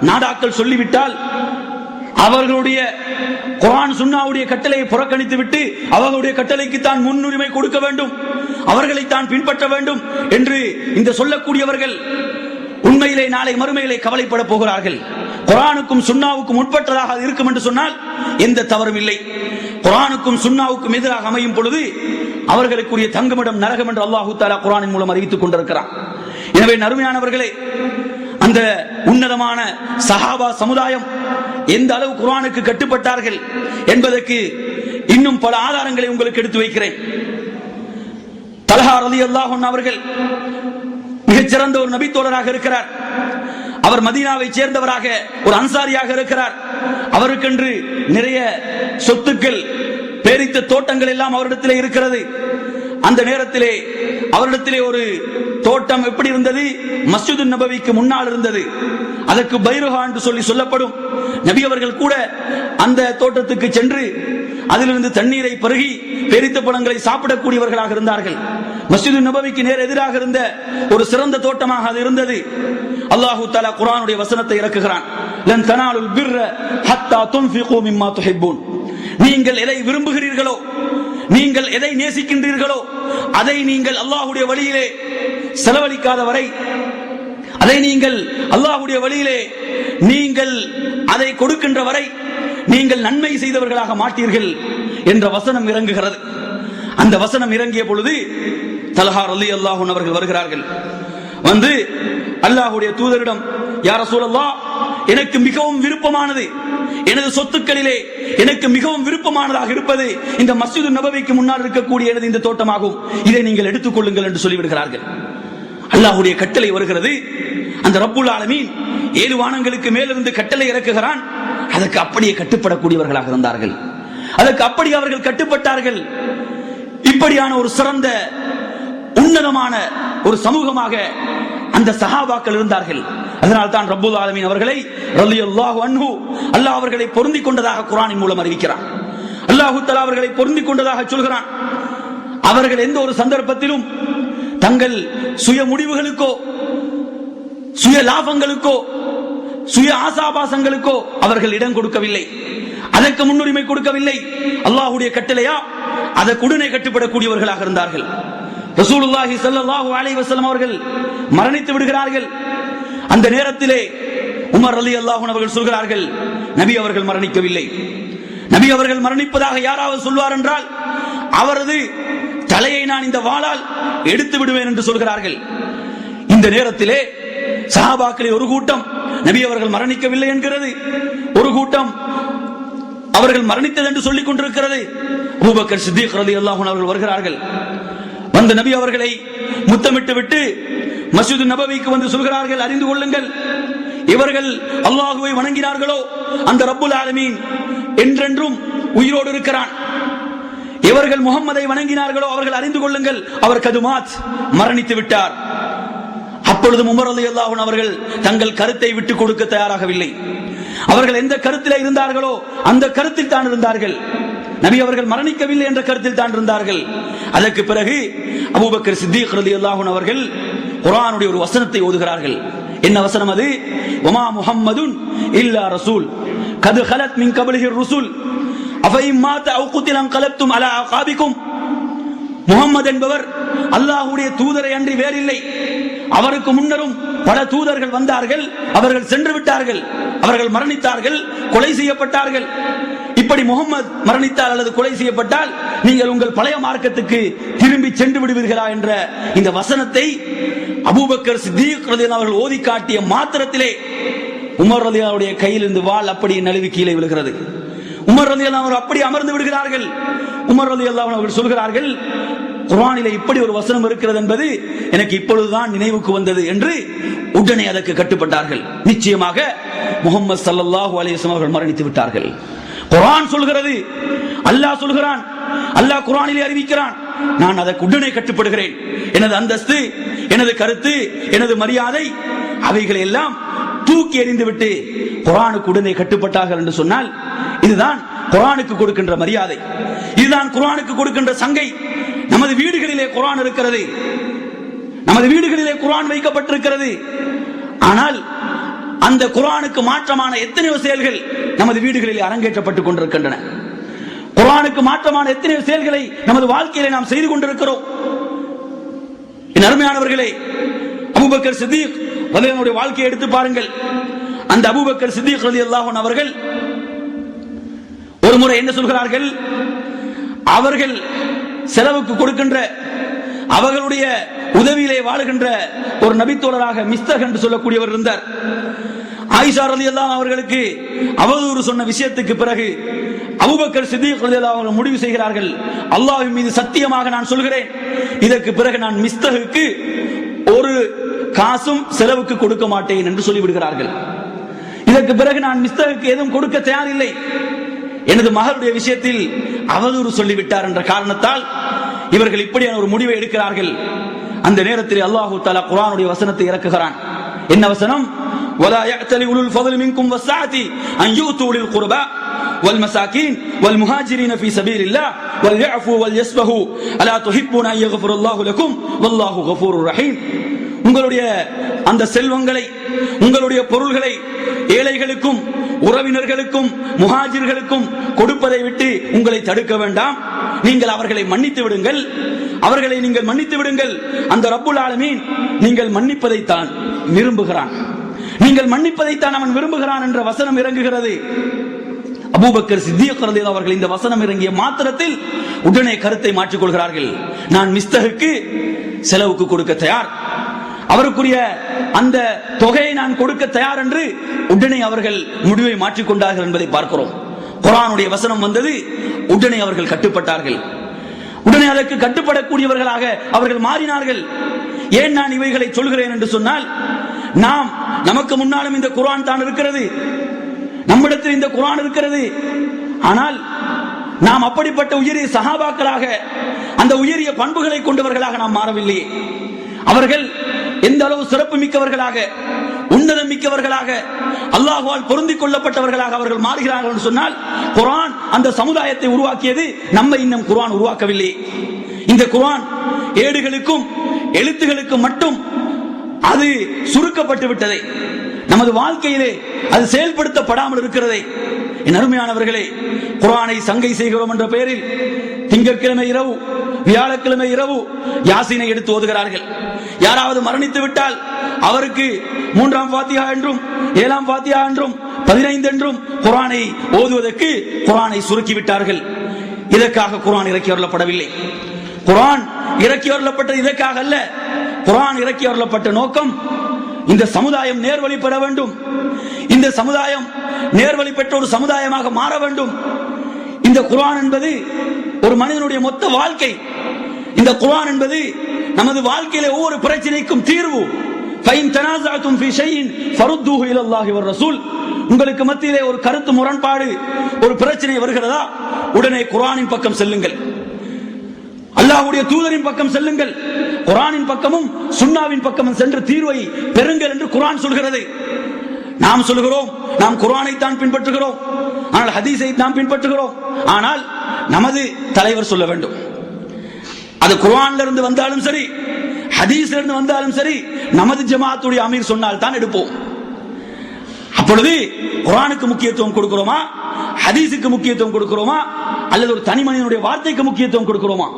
நாடாக்கள் சொல்லிவிட்டால் அவர்களுடைய குர்ஆன் சுன்னாவுடைய கட்டளையை புறக்கணித்து விட்டு அவர்களுடைய கட்டளைக்கு தான் முன்னுரிமை கொடுக்க வேண்டும், அவர்களை தான் பின்பற்ற வேண்டும் என்று இந்த சொல்லக்கூடியவர்கள் உண்மையிலே நாளை மறுமையிலே கவலைப்பட போகிறார்கள். குர்ஆனுக்கும் சுன்னாவுக்கும் உட்பட்டதாக இருக்கும் என்று சொன்னால் எந்த தவறும் இல்லை. குர்ஆனுக்கும் சுன்னாவுக்கும் எதிராக அமையும் பொழுது அவர்களுக்குரிய தங்குமிடம் நரகம் என்று அல்லாஹ் தஆலா குர்ஆனின் மூலம் அறிவித்துக் கொண்டிருக்கிறார். எனவே அருமையானவர்களே, அந்த உன்னதமான சஹாபா சமுதாயம் எந்த அளவு குர்ஆனுக்கு கட்டுப்பட்டார்கள் என்பதற்கு இன்னும் பல ஆதாரங்களை உங்களுக்கு எடுத்து வைக்கிறேன். தல்ஹா ரலியல்லாஹு அன்ஹு அவர்கள் மிகச்சிறந்த ஒரு நபித்தோழராக இருக்கிறார். அவர் மதீனாவை சேர்ந்தவராக ஒரு அன்சாரியாக இருக்கிறார். அவருக்கென்று நிறைய சொத்துக்கள், பேரித்த தோட்டங்கள் எல்லாம் அவரிடத்திலே இருக்கிறது. அந்த நேரத்திலே அவரிடத்திலே ஒரு தோட்டம் எப்படி இருந்தது? மஸ்ஜிது நபவிக்கு முன்னால் இருந்தது. அதற்கு பைருஹா என்று சொல்லப்படும். நபி அவர்கள் கூட அந்த தோட்டத்துக்கு சென்று அதிலிருந்து தண்ணீரை பருகி பேரித்த பழங்களை சாப்பிடக்கூடியவர்களாக இருந்தார்கள். மஸ்ஜிது நபவிக்கு நேர் எதிராக இருந்த ஒரு சிறந்த தோட்டமாக அது இருந்தது. அல்லாஹ் தஆலா குர்ஆனுடைய வசனத்தை இறக்குகிறான். லன் தனாலுல் பிர்ர ஹத்தா துன்ஃபிகு மிம்மா துஹிப்பூன், நீங்கள் எதை விரும்புகிறீர்களோ, நீங்கள் எதை நேசிக்கின்றீர்களோ அதை நீங்கள் அல்லாஹ்வுடைய வழியிலே செலவழிக்காத வரை, அதை நீங்கள் அல்லாஹ்வுடைய வழியிலே நீங்கள் அதை கொடுக்கின்ற வரை நீங்கள் நன்மை செய்தவர்களாக மாட்டீர்கள் என்ற வசனம் இறங்குகிறது. அந்த வசனம் இறங்கிய பொழுது தல்ஹா ரலியல்லாஹு அன்ஹு அவர்கள் வருகிறார்கள். வந்து அல்லாஹ்வுடைய தூதரிடம், யா ரசூலல்லாஹ், எனக்கு மிகவும் விருப்பமானது, எனது சொத்துக்களிலே எனக்கு மிகவும் விருப்பமானதாக இருப்பது இந்த மஸ்ஜிது நபவிக்கு முன்னால் இருக்கக்கூடிய எனது இந்த தோட்டமாகும், இதை நீங்கள் எடுத்துக் கொள்ளுங்கள் என்று சொல்லிவிடுகிறார்கள். அல்லாஹ்வுடைய கட்டளை வருகிறது. அந்த ரப்புல் ஆலமீன் 7 வானங்களுக்கு மேலிருந்து கட்டளை இறக்குகிறான். அதற்கு அப்படியே கட்டுப்படக்கூடியவர்களாக இருந்தார்கள். அதற்கு அப்படி அவர்கள் கட்டுப்பட்டார்கள். இப்படியான ஒரு சிறந்த உன்னதமான ஒரு சமூகமாக அந்த சஹாபாக்கள் இருந்தார்கள். அதனால் தான் ரப்புல் ஆலமீன் அவர்களை ரலியல்லாஹு அன்ஹு, அல்லாஹ் அவர்களை பொருந்திக் கொண்டதாக குர்ஆனின் மூலம் அறிவிக்கிறான். அல்லாஹ் தஆலா அவர்களை பொருந்திக் கொண்டதாக சொல்கிறான். அவர்கள் எந்த ஒரு சந்தர்ப்பத்திலும் தங்கள் சுய முடிவுகளுக்கோ, சுய லாபங்களுக்கோ, சுய ஆசாபாசங்களுக்கோ அவர்கள் இடம் கொடுக்கவில்லை, அதற்கு முன்னுரிமை கொடுக்கவில்லை. அல்லாஹ்வுடைய கட்டளையா அதற்கு உடனே கட்டுப்படக்கூடியவர்களாக இருந்தார்கள். ரசூலுல்லாஹி ஸல்லல்லாஹு அலைஹி வஸல்லம் அவர்கள் மரணித்து விடுகிறார்கள். அந்த நேரத்திலே உமர் ரலியல்லாஹு அன்ஹு அவர்கள் சொல்கிறார்கள், நபி அவர்கள் மரணிக்கவில்லை. நபி அவர்கள் மரணிப்பதாக யாராவது சொல்வார் என்றால் அவரது தலையை நான் இந்த வாளால் எடுத்து விடுவேன் என்று சொல்கிறார்கள். இந்த நேரத்திலே சஹாபாக்களில் ஒரு கூட்டம் நபி அவர்கள் மரணிக்கவில்லை என்கிறது, ஒரு கூட்டம் அவர்கள் மரணித்தது என்று சொல்லிக் கொண்டிருக்கிறது. அபூபக்கர் சித்திக் ரலியல்லாஹு அன்ஹு அவர்கள் வருகிறார்கள். வந்து நபி அவர்களை முத்தமிட்டு விட்டு மஸ்ஜிது நபவிக்கு வந்து சொல்கிறார்கள், அறிந்து கொள்ளுங்கள், இவர்கள் அல்லாஹுவை வணங்கினார்களோ அந்த ரப்புல் ஆலமீன் என்றென்றும் உயிரோடு இருக்கிறான். இவர்கள் முகம்மதை வணங்கினார்களோ அவர்கள் அறிந்து கொள்ளுங்கள், அவர் கதுமாத் மரணித்து விட்டார். அப்பொழுது உமர் ரலியல்லாஹு அன்ஹு அவர்கள் தங்கள் கருத்தை விட்டுக் கொடுக்க தயாராகவில்லை. அவர்கள் எந்த கருத்தில் இருந்தார்களோ அந்த கருத்தில் தான் இருந்தார்கள். நபி அவர்கள் மரணிக்கவில்லை என்ற கருத்தில் தான் இருந்தார்கள். அதற்கு பிறகு அபூபக்கர் சித்தீக் ரலியல்லாஹு அன்ஹு அவர்கள் குர்ஆனுடைய ஒரு வசனத்தை ஓதுகிறார்கள். என்ன வசனம் அது? வமா முஹம்மதுன் இல்லா ரசூல் கத் ஹலத் மின் கப்லிஹி ருசுல் அஃபைம் மாத அவ் குத்தில அன்கலப்தும் அலா அகாபிக்கும். முஹம்மது என்பவர் அல்லாஹ்வுடைய தூதரை அன்றி வேறில்லை. அவருக்கு முன்னரும் பல தூதர்கள் வந்தார்கள், அவர்கள் சென்று விட்டார்கள், அவர்கள் மரணித்தார்கள், கொலை செய்யப்பட்டார்கள். இப்படி முகமது மரணித்தால் அல்லது கொலை செய்யப்பட்டால் நீங்கள் உங்கள் பழைய மார்க்கத்துக்கு திரும்பி சென்று விடுவீர்களா என்ற இந்த வசனத்தை அபூபக்கர் சித்தீக் ரலியல்லாஹு அவர்கள் ஓதி காட்டிய மாத்திரத்திலே உமர் ரலியல்லாஹுடைய கையில் இருந்து வாள் அப்படியே நழுவி கீழே விழுகிறது. உமர் ரலியல்லாஹு அவர்கள் அப்படி அமர்ந்து விடுகிறார்கள். உமர் ரலியல்லாஹு அவர்கள் சொல்கிறார்கள், குர்ஆனிலே இப்படி ஒரு வசனம் இருக்கிறது என்பது எனக்கு இப்பொழுதுதான் நினைவுக்கு வந்தது என்று உடனே அதற்கு கட்டுப்பட்டார்கள். நிச்சயமாக முஹம்மது ஸல்லல்லாஹு அலைஹி வஸல்லம் அவர்கள் மரணித்து விட்டார்கள். குர்ஆன் சொல்கிறது, அல்லாஹ் சொல்கிறான், அல்லாஹ் குர்ஆனிலே அறிவிக்கிறான், நான் அதற்கு உடனே கட்டுப்படுகிறேன். எனது அந்தஸ்து, எனது கருத்து, எனது மரியாதை அவைகளை எல்லாம் தூக்கி எறிந்துவிட்டு குர்ஆனுக்கு உடனே கட்டுப்பட்டார்கள் என்று சொன்னால் இதுதான் குர்ஆனுக்கு கொடுக்கின்ற மரியாதை, இதுதான் குர்ஆனுக்கு கொடுக்கின்ற சங்கை. நமது வீடுகளிலே குர்ஆன் இருக்கிறது, நமது வீடுகளிலே குர்ஆன் வைக்கப்பட்டிருக்கிறது. ஆனால் அந்த குர்ஆனுக்கு மாற்றமான எத்தனையோ செயல்கள் நமது வீடுகளிலே அரங்கேற்றப்பட்டுக் கொண்டிருக்கின்றன. குர்ஆனுக்கு மாற்றமான எத்தனையோ செயல்களை நமது வாழ்க்கையிலே நாம் செய்து கொண்டிருக்கிறோம். என் அருமையானவர்களே, அபூபக்கர் சித்தீக் ரலியல்லாஹு வாழ்க்கையை எடுத்து பாருங்கள். அந்த அபூபக்கர் சித்தீக் ரலியல்லாஹு அன்ஹு அவர்கள் ஒரு முறை என்ன சொல்கிறார்கள்? அவர்கள் செலவுக்கு கொடுக்கின்ற, அவர்களுடைய உதவியிலே வாழுகின்ற ஒரு நபித்தோழராக மிஸ்தக் என்று சொல்லக்கூடியவர் இருந்தார். ஆயிஷா ரலியல்லாஹு அவர்களுக்கு அவதூறு சொன்ன விஷயத்துக்கு பிறகு அபூபக்கர் சித்தீக் ரலியல்லாஹு அவர்கள் முடிவு செய்கிறார்கள், அல்லாஹ்வின் மீது சத்தியமாக நான் சொல்கிறேன், இதற்கு பிறகு நான் மிஸ்தகுக்கு ஒரு காசும் செலவுக்கு கொடுக்க மாட்டேன் என்று சொல்லிவிடுகிறார்கள். இதற்கு பிறகு நான் மிஸ்தகுக்கு எதுவும் கொடுக்க தயாரில்லை. எனது மகளுடைய விஷயத்தில் அவதூறு சொல்லிவிட்டார் என்ற காரணத்தால் இவர்கள் இப்படியான ஒரு முடிவை எடுக்கிறார்கள். அந்த நேரத்தில் அல்லாஹ் தஆலா குர்ஆனுடைய வசனத்தை இறக்குகிறான். என்ன வசனம்? ولا يأتل أولو الفضل منكم والسعة أن يؤتوا أولي القربى والمساكين والمهاجرين في سبيل الله وليعفوا وليصفحوا ألا تحبون أن يغفر الله لكم والله غفور رحيم. உங்களுடைய அந்த செல்வங்களை, உங்களுடைய பொருள்களை ஏழைகளுக்கும் உறவினர்களுக்கும் முஹாஜிர்களுக்கும் கொடுப்பதை விட்டு உங்களை தடுக்க வேண்டாம். நீங்கள் அவர்களை மன்னித்து விடுங்கள், அவர்களை நீங்கள் மன்னித்து விடுங்கள். அந்த ரப்புல் ஆலமீன் நீங்கள் மன்னிப்பதைத்தான் விரும்புகிறான், நீங்கள் மன்னிப்பதைத்தான் அவன் விரும்புகிறான் என்ற வசனம் இறங்குகிறது. அபூபக்கர் சித்தீக் ரலியல்லாஹு அவர்கள் இந்த வசனம் இறங்கிய மாத்திரத்தில் உடனே கருத்தை மாற்றிக் கொள்கிறார்கள். நான் மிஸ்தகுக்கு செலவுக்கு கொடுக்க தயார், அவருக்குரிய அந்த தொகையை நான் கொடுக்க தயார் என்று உடனே அவர்கள் முடிவை மாற்றிக்கொண்டார்கள் என்பதை பார்க்கிறோம். குர்ஆனுடைய வசனம் வந்தது, உடனே அவர்கள் கட்டுப்பட்டார்கள். உடனே அதற்கு கட்டுப்படக்கூடியவர்களாக அவர்கள் மாறினார்கள். ஏன் நான் இவைகளை சொல்கிறேன் என்று சொன்னால், நாம் நமக்கு முன்னாலும் இந்த குர்ஆன் தான் இருக்கிறது, நம்மிடத்தில் இந்த குர்ஆன் இருக்கிறது. ஆனால் நாம் அப்படிப்பட்ட உயரிய சஹாபாக்களாக, அந்த உயரிய பண்புகளை கொண்டவர்களாக நாம் மாறவில்லை. அவர்கள் எந்த அளவு சிறப்பு மிக்கவர்களாக, உன்னதம் மிக்கவர்களாக, அல்லாஹ்வால் பொருந்திக் கொள்ளப்பட்டவர்களாக அவர்கள் மாறுகிறார்கள் என்று சொன்னால், குர்ஆன் அந்த சமுதாயத்தை உருவாக்கியது, நம்மை இன்னும் குர்ஆன் உருவாக்கவில்லை. இந்த குர்ஆன் ஏடுகளுக்கும் எழுத்துகளுக்கும் மட்டும் அது சுருக்கப்பட்டு விட்டதை, நமது வாழ்க்கையிலே அது செயல்படுத்தப்படாமல் இருக்கிறதை. என் அருமையானவர்களே, குர்ஆனை சங்கை செய்கிறோம் என்ற பெயரில் திங்கட்கிழமை இரவு, வியாழக்கிழமை இரவு யாசீனை எடுத்து ஓதுகிறார்கள். யாராவது மரணித்து விட்டால் அவருக்கு 3ஆம் ஃபாத்திஹா என்றும் 7ஆம் ஃபாத்திஹா என்றும் 15 என்றும் குர்ஆனை ஓதுவதற்கு குர்ஆனை சுருக்கி விட்டார்கள். இதற்காக குர்ஆன் இறக்கி வரப்படவில்லை. குர்ஆன் இறக்கி வரப்பட்டது இதற்காக அல்ல. குர்ஆன் இறக்கி வரப்பட்ட நோக்கம், இந்த சமுதாயம் நேர்வழி பெற வேண்டும், இந்த சமுதாயம் நேர்வழி பெற்ற ஒரு சமுதாயமாக மாற வேண்டும். இந்த குர்ஆன் என்பது ஒரு மனிதனுடைய மொத்த வாழ்க்கை. இந்த குர்ஆன் என்பது நமது வாழ்க்கையிலே ஒவ்வொரு பிரச்சனைக்கும் தீர்வு. ஃபைன் தனாஸஅதும் ஃபீ ஷைஇன் ஃபருத்தூஹு இலல்லாஹி வர் ரசூல். உங்களுக்கு மத்தியிலே ஒரு கருத்து முரண்பாடு, ஒரு பிரச்சனை வருகிறதா, உடனே குர்ஆனின் பக்கம் செல்லுங்கள், அல்லாஹ்வுடைய தூதரின் பக்கம் செல்லுங்கள். குர்ஆனின் பக்கமும் சுன்னாவின் பக்கமும் சென்று தீர்வை பெறுங்கள் என்று குர்ஆன் சொல்கிறது. நாம் சொல்கிறோம் நாம் குர்ஆனை தான் பின்பற்றுகிறோம், ஆனால் ஹதீஸை நாம் பின்பற்றுகிறோம். ஆனால் நமது தலைவர் சொல்ல வேண்டும். அது குர்ஆன்ல இருந்து வந்தாலும் சரி, ஹதீஸ்ல இருந்து வந்தாலும் சரி, நமது ஜமாத்துடைய அமீர் சொன்னால் தான் எடுப்போம். அப்பொழுது குர்ஆனுக்கு முக்கியத்துவம் கொடுக்கிறோமா, ஹதீஸுக்கு முக்கியத்துவம் கொடுக்கிறோமா, அல்லது ஒரு தனி மனிதனுடைய வார்த்தைக்கு முக்கியத்துவம் கொடுக்கிறோமா?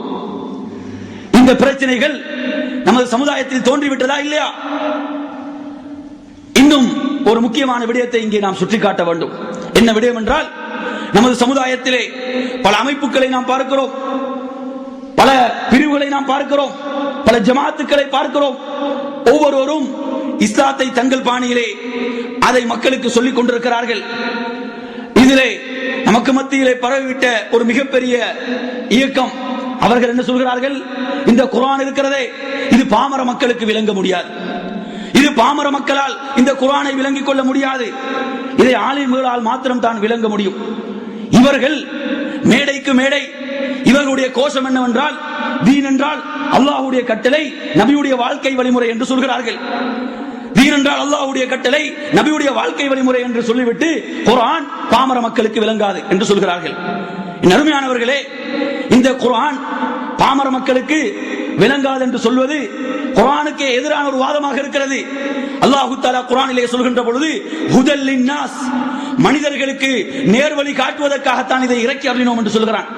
இந்த பிரச்சனைகள் நமது சமுதாயத்தில் தோன்றிவிட்டதா இல்லையா? இன்னும் ஒரு முக்கியமான விடயத்தை இங்கே நாம் சுட்டிக்காட்ட வேண்டும். என்ன விடயம் என்றால், நமது சமுதாயத்திலே பல அமைப்புகளை நாம் பார்க்கிறோம், பல பிரிவுகளை நாம் பார்க்கிறோம், பல ஜமாத்துக்களை பார்க்கிறோம். ஒவ்வொருவரும் இஸ்லாத்தை தங்கள் பாணியிலே அதை மக்களுக்கு சொல்லிக் கொண்டிருக்கிறார்கள். இதிலே நமக்கு மத்தியிலே பரவிவிட்ட ஒரு மிகப்பெரிய இயக்கம். அவர்கள் என்ன சொல்கிறார்கள்? இந்த குர்ஆன் இருக்கிறதே, இது பாமர மக்களுக்கு விளங்க முடியாது, இது பாமர மக்களால் இந்த குர்ஆனை விளங்கிக் கொள்ள முடியாது, இதை ஆலிம்களால் மாத்திரம் தான் விளங்க முடியும். இவர்கள் மேடைக்கு மேடை இவர்களுடைய கோஷம் என்னவென்றால், தீன் என்றால் அல்லாஹ்வுடைய கட்டளை, நபியுடைய வாழ்க்கை வழிமுறை என்று சொல்கிறார்கள். தீன் என்றால் அல்லாஹ்வுடைய கட்டளை, நபியுடைய வாழ்க்கை வழிமுறை என்று சொல்லிவிட்டு குர்ஆன் பாமர மக்களுக்கு விளங்காது என்று சொல்கிறார்கள். அருமையானவர்களே, இந்த குர்ஆன் பாமர மக்களுக்கு விளங்காது என்று சொல்வது குர்ஆனுக்கு எதிரான ஒரு வாதமாக இருக்கிறது. அல்லாஹ் தஆலா குர்ஆனிலே சொல்கின்ற பொழுது, ஹுதல் லின்னாஸ், மனிதர்களுக்கு நேர்வழி காட்டுவதற்காகத்தான் இதை இறக்கி அருளினோம் என்று சொல்கிறான்.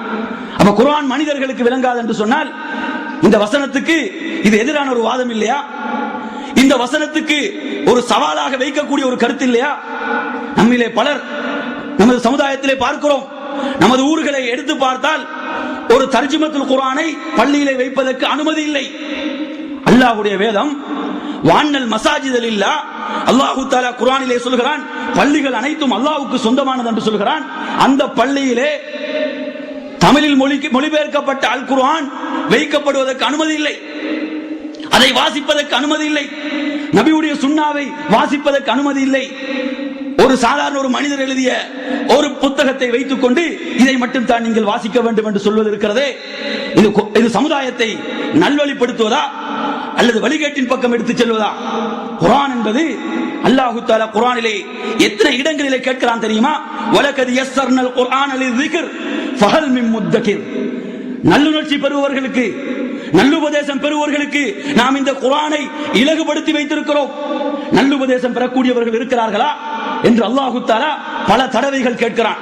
அப்ப குர்ஆன் மனிதர்களுக்கு விளங்காது என்று சொன்னால், இந்த வசனத்துக்கு இது எதிரான ஒரு வாதம் இல்லையா? இந்த வசனத்துக்கு ஒரு சவாலாக வைக்கக்கூடிய ஒரு கருத்து இல்லையா? நம்மிலே பலர் நமது சமுதாயத்திலே பார்க்கிறோம். நமது ஊர்களை எடுத்து பார்த்தால் ஒரு தர்ஜுமத்துல் குர்ஆனை பள்ளியிலே வைப்பதற்கு அனுமதி இல்லை. அல்லாஹ்வுடைய வேதம், வான்னல் மசாஜிதல் இல்லா, அல்லாஹ் தஆலா குர்ஆனிலே சொல்கிறான், பள்ளிகள் அனைத்தும் அல்லாஹ்வுக்கு சொந்தமானது என்று சொல்கிறான். அந்த பள்ளியிலே தமிழில் மொழிபெயர்க்கப்பட்ட அல் குர்ஆன் வைக்கப்படுவதற்கு அனுமதி இல்லை, அதை வாசிப்பதற்கு அனுமதி இல்லை, நபியுடைய சுன்னாவை வாசிப்பதற்கு அனுமதி இல்லை. ஒரு சாதாரண ஒரு மனிதர் எழுதிய ஒரு புத்தகத்தை வைத்துக் கொண்டு இதை மட்டும் தான் நீங்கள் வாசிக்க வேண்டும் என்று சொல்வது இருக்கிறதே, இது சமுதாயத்தை நல்வழிப்படுத்துவதா அல்லது வழிகேட்டின் பக்கம் எடுத்துச் செல்வதா? குர்ஆன் என்பது அல்லாஹ் தஆலா குர்ஆனிலே எத்தனை இடங்களிலே கேட்கிறான் தெரியுமா? வலகத் யஸ்ஸர்னல் குர்ஆன லிذிக்ர் ஃபஹல் மின் முத்தகிர். நல்லுணர்ச்சி பெறுபவர்களுக்கு, நல்லுபதேசம் பெறுவர்களுக்கு நாம் இந்த குர்ஆனை இலகுபடுத்தி வைத்திருக்கிறோம். நல்லுபதேசம் பெறக்கூடியவர்கள் இருக்கிறார்களா என்று அல்லாஹ் தஆலா பல தடவைகள் கேட்கிறான்.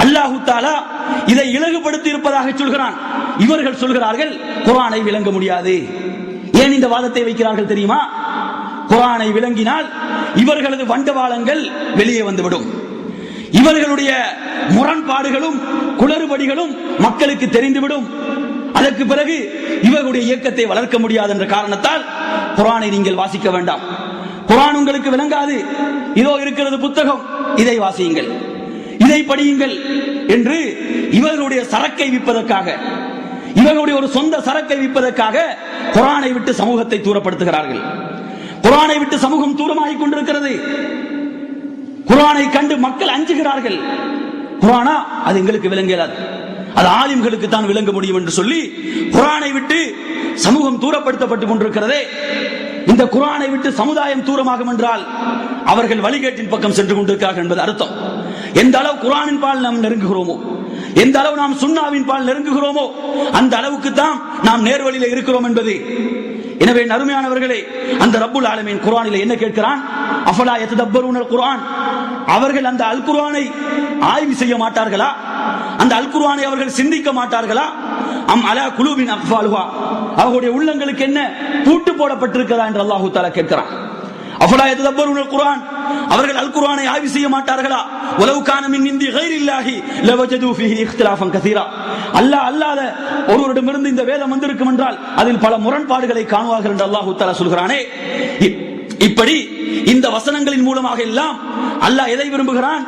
அல்லாஹ் தஆலா இதை இலகுபடுத்தி இருப்பதாக சொல்கிறான். இவர்கள் சொல்கிறார்கள் குர்ஆனை விளங்க முடியாது. ஏன் இந்த வாதத்தை வைக்கிறார்கள் தெரியுமா? குர்ஆனை விளங்கினால் இவர்களது வண்டவாளங்கள் வெளியே வந்துவிடும், இவர்களுடைய முரண்பாடுகளும் குளறுபடிகளும் மக்களுக்கு தெரிந்துவிடும். அதற்கு பிறகு இவர்களுடைய இயக்கத்தை வளர்க்க முடியாது என்ற காரணத்தால் குர்ஆனை நீங்கள் வாசிக்க வேண்டாம், குர்ஆன் உங்களுக்கு விளங்காது, இதோ இருக்கிறது புத்தகம், இதை வாசியுங்கள், இதை படியுங்கள் என்று இவர்களுடைய சரக்கை விற்பதற்காக, இவர்களுடைய ஒரு சொந்த சரக்கை விற்பதற்காக குர்ஆனை விட்டு சமூகத்தை தூரப்படுத்துகிறார்கள். குர்ஆனை விட்டு சமூகம் தூரமாகிக் கொண்டிருக்கிறது. குர்ஆனை கண்டு மக்கள் அஞ்சுகிறார்கள். குர்ஆனா அது எங்களுக்கு விளங்காது, அது ஆலிம்களுக்கு தான் விளங்க முடியும் என்று சொல்லி குர்ஆனை விட்டு சமூகம் தூரப்படுத்தப்பட்டுக் கொண்டிருக்கிறதே. இந்த குர்ஆனை விட்டு சமுதாயம் தூரமாகும் என்றால் அவர்கள் வழிகேட்டின் பக்கம் சென்று கொண்டிருக்கிறார்கள் என்பது அர்த்தம். எந்த அளவு குர்ஆனின் பால் நாம் நெருங்குகிறோமோ, எந்த அளவு நாம் சுன்னாவின் பால் நெருங்குகிறோமோ, அந்த அளவுக்கு தான் நாம் நேர்வழியில் இருக்கிறோம் என்பது. எனவே அருமையானவர்களே, அந்த ரப்புல் ஆலமீன் குர்ஆனிலே என்ன கேட்கிறான்? அஃபலா யததப்பரூனல் குர்ஆன், அவர்கள் அந்த அல் குர்ஆனை ஆய்வு செய்ய மாட்டார்களா? அந்த அல் குர்ஆனை அவர்கள் சிந்திக்க மாட்டார்களா? அம் அலா குலூபின் அக்ஃபாலுஹா, அவர்களுடைய உள்ளங்களுக்கு என்ன பூட்டு போடப்பட்டிருக்கிறதா என்று அல்லாஹ் தஆலா கேட்கிறான். அஃபலா யததப்பரூனல் குர்ஆன், அவர்கள் அல் குர்ஆனை ஆய்வு செய்ய மாட்டார்களா? வலவ் கான மின் இன்தி கைரில்லாஹி லவஜது ஃபீஹி இக்திலாஃபன் கஸீரா, அல்லாஹ் அல்லாத ஒருவரிடமிருந்து இந்த வேதம் வந்திருக்கும் என்றால் அதில் பல முரண்பாடுகளை காணுவார்கள் என்று அல்லாஹ் தஆலா சொல்கிறானே. இப்படி இந்த வசனங்களின் மூலமாக எல்லாம் அல்லாஹ் எதை விரும்புகிறான்?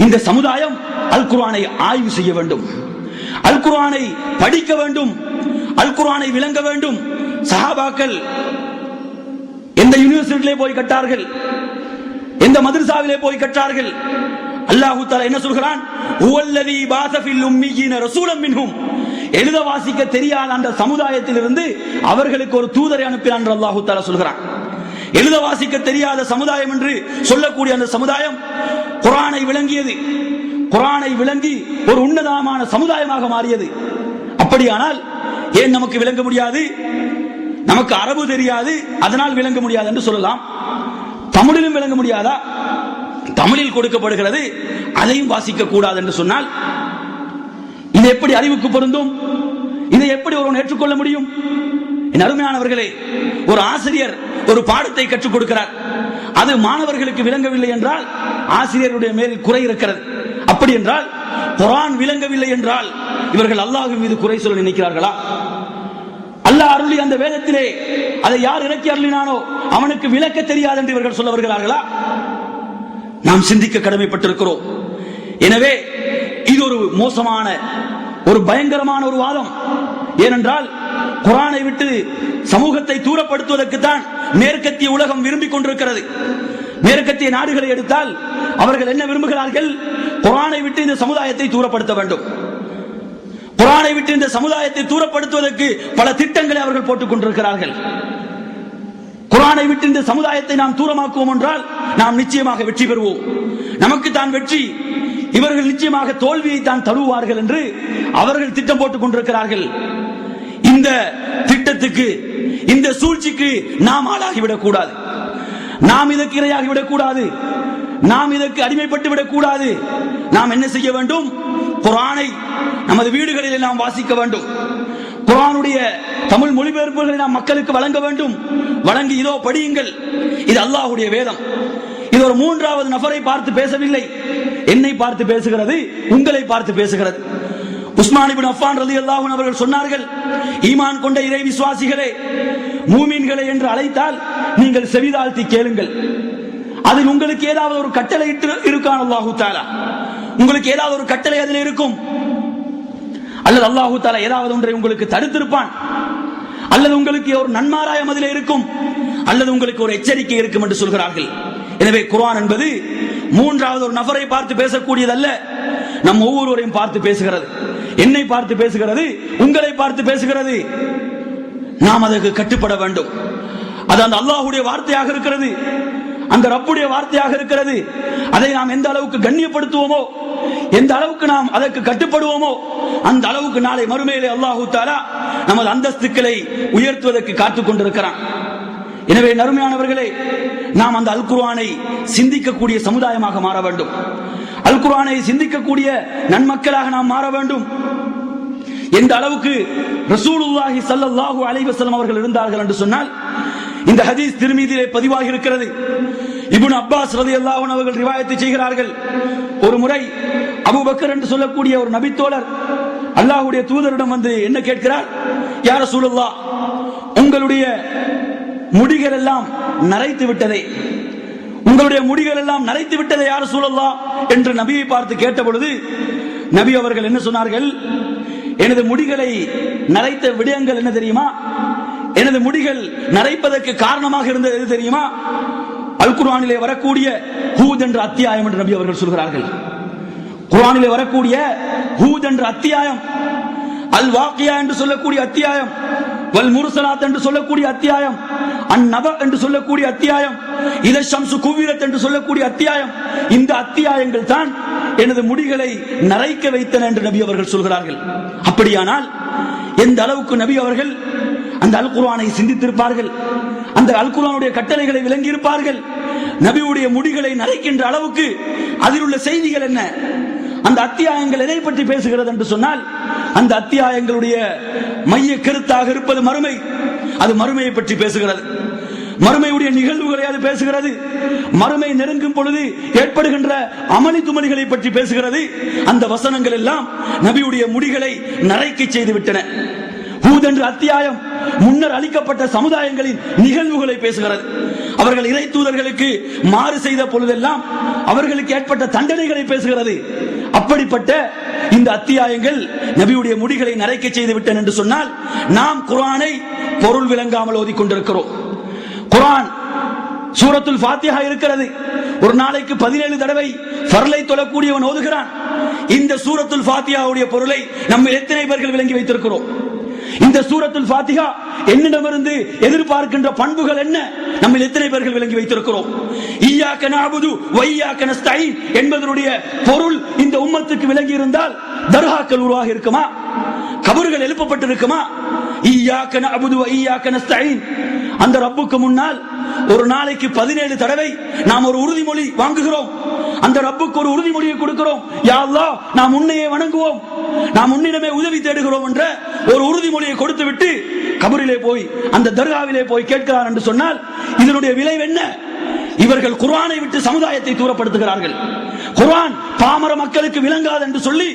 இந்த சமுதாயம் அல் குர்ஆனை ஆய்வு செய்ய வேண்டும், அல் குர்ஆனை படிக்க வேண்டும், அல் குர்ஆனை விளங்க வேண்டும். சஹாபாக்கள் எந்த யூனிவர்சிட்டியிலே போய் கற்றார்கள், எந்த மதரசாவிலே போய் கற்றார்கள்? அல்லாஹ் தஆலா என்ன சொல்கிறான்? ஹுவல்லதீ பாஸ ஃபில் உம்மீயீன ரசூலம் மின்ஹும் எழுத வாசிக்க தெரியாத அந்த சமுதாயத்தில் இருந்து அவர்களுக்கு ஒரு தூதரை அனுப்பினான் என்று அல்லாஹ் தஆலா சொல்கிறான். எழுத வாசிக்க தெரியாத சமுதாயம் என்று சொல்லக்கூடிய அந்த சமுதாயம் குர்ஆனை விளங்கியது, குர்ஆனை விளங்கி ஒரு உன்னதமான சமுதாயமாக மாறியது. அப்படியானால் ஏன் நமக்கு விளங்க முடியாது? நமக்கு அரபு தெரியாது, அதனால் விளங்க முடியாது என்று சொல்லலாம். தமிழிலும் விளங்க முடியாதா? தமிழில் கொடுக்கப்படுகிறது, அதையும் வாசிக்க கூடாது என்று சொன்னால் இது எப்படி அறிவுக்கு பொருந்தும்? இதை எப்படி ஒருவன் ஏற்றுக்கொள்ள முடியும்? என் அருமையானவர்களே, ஒரு ஆசிரியர் ஒரு பாடத்தை கற்றுக் கொடுக்கிறார், அது மாணவர்களுக்கு விளங்கவில்லை என்றால் ஆசிரியருடைய மேல் குறை இருக்கிறது. அப்படி என்றால் குர்ஆன் விளங்கவில்லை என்றால் இவர்கள் அல்லாஹ்வின் மீது குறை சொல்ல நினைக்கிறார்களா? அல்லாஹ் அருளி அந்த வேதத்திலே அதை யார் இறக்கி அருளினானோ அவனுக்கு விளக்க தெரியாது என்று இவர்கள் சொல்ல வருகிறார்களா? நாம் சிந்திக்க கடமைப்பட்டிருக்கிறோம். எனவே இது ஒரு மோசமான, ஒரு பயங்கரமான ஒரு வாதம். ஏனென்றால் குர்ஆனை விட்டு சமூகத்தை தூரப்படுத்துவதற்கு தான் மேற்கத்திய உலகம் விரும்பிக் கொண்டிருக்கிறது. மேற்கத்திய நாடுகளை எடுத்தால் அவர்கள் என்ன விரும்புகிறார்கள்? குர்ஆனை விட்டு இந்த சமுதாயத்தை தூரப்படுத்த வேண்டும். குர்ஆனை விட்டு இந்த சமுதாயத்தை தூரப்படுத்துவதற்கு பல திட்டங்களை அவர்கள் போட்டுக் கொண்டிருக்கிறார்கள். குர்ஆனை விட்டு இந்த சமுதாயத்தை நாம் தூரமாக்குவோம் என்றால் நாம் நிச்சயமாக வெற்றி பெறுவோம். நமக்கு தான் வெற்றி, இவர்கள் நிச்சயமாக தோல்வியை தான் தருவார்கள் என்று அவர்கள் திட்டம் போட்டுக் கொண்டிருக்கிறார்கள். இந்த திட்டத்துக்கு, இந்த சூழ்ச்சிக்கு நாம் ஆளாகிவிடக் கூடாது, நாம் இதற்கு இரையாகிவிடக் கூடாது, நாம் இதற்கு அடிமைப்பட்டு விடக் கூடாது. நாம் என்ன செய்ய வேண்டும்? குர்ஆனை நமது வீடுகளில் நாம் வாசிக்க வேண்டும். குர்ஆனுடைய தமிழ் மொழிபெயர்ப்புகளை நாம் மக்களுக்கு வழங்க வேண்டும். வழங்கி இதோ படியுங்கள், இது அல்லாஹ்வுடைய வேதம். இது ஒரு மூன்றாவது நபரை பார்த்து பேசவில்லை, என்னை பார்த்து பேசுகிறது, உங்களை பார்த்து பேசுகிறது. உஸ்மான் இப்னு அஃபான் ரலியல்லாஹு அன்ஹு அவர்கள் சொன்னார்கள், ஈமான் கொண்ட இறை விசுவாசிகளே, மூமின்களே என்று அழைத்தால் நீங்கள் செவிதாழ்த்தி கேளுங்கள். அதில் உங்களுக்கு ஏதாவது ஒரு கட்டளை இருக்கான் அல்லாஹ் தஆலா? உங்களுக்கு ஏதாவது ஒரு கட்டளை அதில் இருக்கும், அல்லது அல்லாஹ் தஆலா ஏதாவது ஒன்றை உங்களுக்கு தடுத்திருப்பான், அல்லது உங்களுக்கு ஒரு நன்மாராயம் அதில் இருக்கும், அல்லது உங்களுக்கு ஒரு எச்சரிக்கை இருக்கும் என்று சொல்கிறார்கள். எனவே குர்ஆன் என்பது மூன்றாவது ஒரு நபரை பார்த்து பேசக்கூடியதல்ல, நம் ஒவ்வொருவரையும் பார்த்து பேசுகிறது. என்னை பார்த்து பேசுகிறது, உங்களை பார்த்து பேசுகிறது. நாம் அதற்கு கட்டுப்பட வேண்டும். அது அந்த அல்லாஹ்வுடைய வார்த்தையாக இருக்கிறது, அந்த ரப்புடைய வார்த்தையாக இருக்கிறது. அதை நாம் எந்த அளவுக்கு கண்ணியப்படுத்துவோமோ, எந்த அளவுக்கு நாம் அதற்கு கட்டுப்படுவோமோ, அந்த அளவுக்கு நாளை மறுமையிலே அல்லாஹ் தஆலா நமது அந்தஸ்துக்களை உயர்த்துவதற்கு காத்துக் கொண்டிருக்கிறான். எனவே நறுமையானவர்களே, நாம் அந்த அல் குர்ஆனை சிந்திக்கக்கூடிய சமுதாயமாக மாற வேண்டும். அல் குர்ஆனை சிந்திக்கக்கூடிய நன்மக்களாக நாம் மாற வேண்டும். எந்த அளவுக்கு ரசூலுல்லாஹி ஸல்லல்லாஹு அலைஹி வஸல்லம் அவர்கள் இருந்தார்கள் என்று சொன்னால், இந்த ஹதீஸ் திர்மிதியிலே பதிவாகி இருக்கிறது. இப்னு அப்பாஸ் ரலியல்லாஹு அன்ஹு அவர்கள் ரிவாயத்தை செய்கிறார்கள். ஒரு முறை அபூபக்கர் என்று சொல்லக்கூடிய ஒரு நபித்தோழர் அல்லாஹ்வுடைய தூதரிடம் வந்து என்ன கேட்கிறார்? யா ரசூலுல்லாஹ், உங்களுடைய முடிகள் எல்லாம் நரைத்து விட்டதே, உங்களுடைய முடிகள் எல்லாம் நரைத்து விட்டதே யா ரசூலுல்லாஹ் என்று நபியை பார்த்து கேட்ட பொழுது நபி அவர்கள் என்ன சொன்னார்கள்? எனது முடிகளை நரைத்த விடயங்கள் என்ன தெரியுமா? எனது முடிகள் நரைப்பதற்கு காரணமாக இருந்தது எது தெரியுமா? அல் குர்ஆனிலே வரக்கூடிய ஹூத் என்ற அத்தியாயம் என்று நபி அவர்கள் சொல்கிறார்கள். குர்ஆனிலே வரக்கூடிய ஹூத் என்ற அத்தியாயம், அல் வாக்கியா என்று சொல்லக்கூடிய அத்தியாயம், வல் முர்சலாத் என்று சொல்லக்கூடிய அத்தியாயம், அந்நப என்று சொல்லக்கூடிய அத்தியாயம், இத ஷம்சு குவிரத் என்று சொல்லக்கூடிய அத்தியாயம், இந்த அத்தியாயங்கள் தான் எனது முடிகளை நரைக்க வைத்தன என்று நபி அவர்கள் சொல்கிறார்கள். அப்படியானால் எந்த அளவுக்கு நபி அவர்கள் அந்த அல் குர்ஆனை சிந்தித்திருப்பார்கள், அந்த அல் குர்ஆனுடைய கட்டளைகளை விளங்கி இருப்பார்கள். நபியுடைய முடிகளை நரைக்கின்ற அளவுக்கு அதில் உள்ள செய்திகள் என்ன, அந்த அத்தியாயங்கள் எதை பற்றி பேசுகிறது என்று சொன்னால், அந்த அத்தியாயங்களுடைய மைய கருத்தாக இருப்பது மறுமை. அது மறுமையை பற்றி பேசுகிறது, மறுமையுடைய நிகழ்வுகளை அது பேசுகிறது, மறுமை நெருங்கும் பொழுது ஏற்படுகின்ற அமளி துமளிகளை பற்றி பேசுகிறது. அந்த வசனங்கள் எல்லாம் நபியுடைய முடிகளை நரைக்க செய்து விட்டன. ஹூத் என்ற அத்தியாயம் முன்னர் அளிக்கப்பட்ட சமுதாயங்களின் நிகழ்வுகளை பேசுகிறது. அவர்கள் இறை தூதர்களுக்கு மாறு செய்த பொழுதெல்லாம் அவர்களுக்கு ஏற்பட்ட தண்டனைகளை பேசுகிறது. அப்படிப்பட்ட இந்த அத்தியாயங்கள் நபியுடைய முடிகளை நரைக்க செய்து விட்டன என்று சொன்னால், நாம் குர்ஆனை பொருள் விளங்காமல் ஓதிக் கொண்டிருக்கிறோம். குர்ஆன் சூரத்துல் ஃபாத்திஹா இருக்கிறது, ஒரு நாளைக்கு 17 தடவை ஃபர்லை தொழக்கூடியவன் ஓதுகிறான். இந்த சூரத்துல் ஃபாத்திஹாவுடைய பொருளை நம்ம எத்தனை பேர்கள் விளங்கி வைத்திருக்கிறோம்? இந்த சூரத்துல் ஃபாத்திஹா என்னிடமிருந்து எதிர்பார்க்கின்ற பண்புகள் என்ன, நம்ம எத்தனை பேர்கள் விளங்கி வைத்திருக்கிறோம்? இய்யாக நஅபுது வ இய்யாக நஸ்தஈன் என்பதனுடைய பொருள் இந்த உம்மத்துக்கு விளங்கி இருந்தால் தர்காக்கள் உருவாகி இருக்குமா? கபர்கள் எழுப்பப்பட்டிருக்குமா? இய்யாக நஅபுது வ இய்யாக நஸ்தஈன் அந்த ரப்புக்கு முன்னால் ஒரு நாளைக்கு 17 தடவை நாம் ஒரு உறுதிமொழி வாங்குகிறோம். அந்த ரப்புக்கு ஒரு உறுதிமொழியை கொடுக்கிறோம். யா அல்லாஹ், நாம் உன்னையே வணங்குவோம், நாம் உன்னிடமே உதவி தேடுகிறோம் என்ற ஒரு உறுதிமொழியை கொடுத்து விட்டு கபரிலே போய் அந்த தர்காவிலே போய் கேட்கிறார் என்று சொன்னால் இதனுடைய விளைவு என்ன? இவர்கள் குர்ஆனை விட்டு சமுதாயத்தை தூரப்படுத்துகிறார்கள். குர்ஆன் பாமர மக்களுக்கு விளங்காது என்று சொல்லி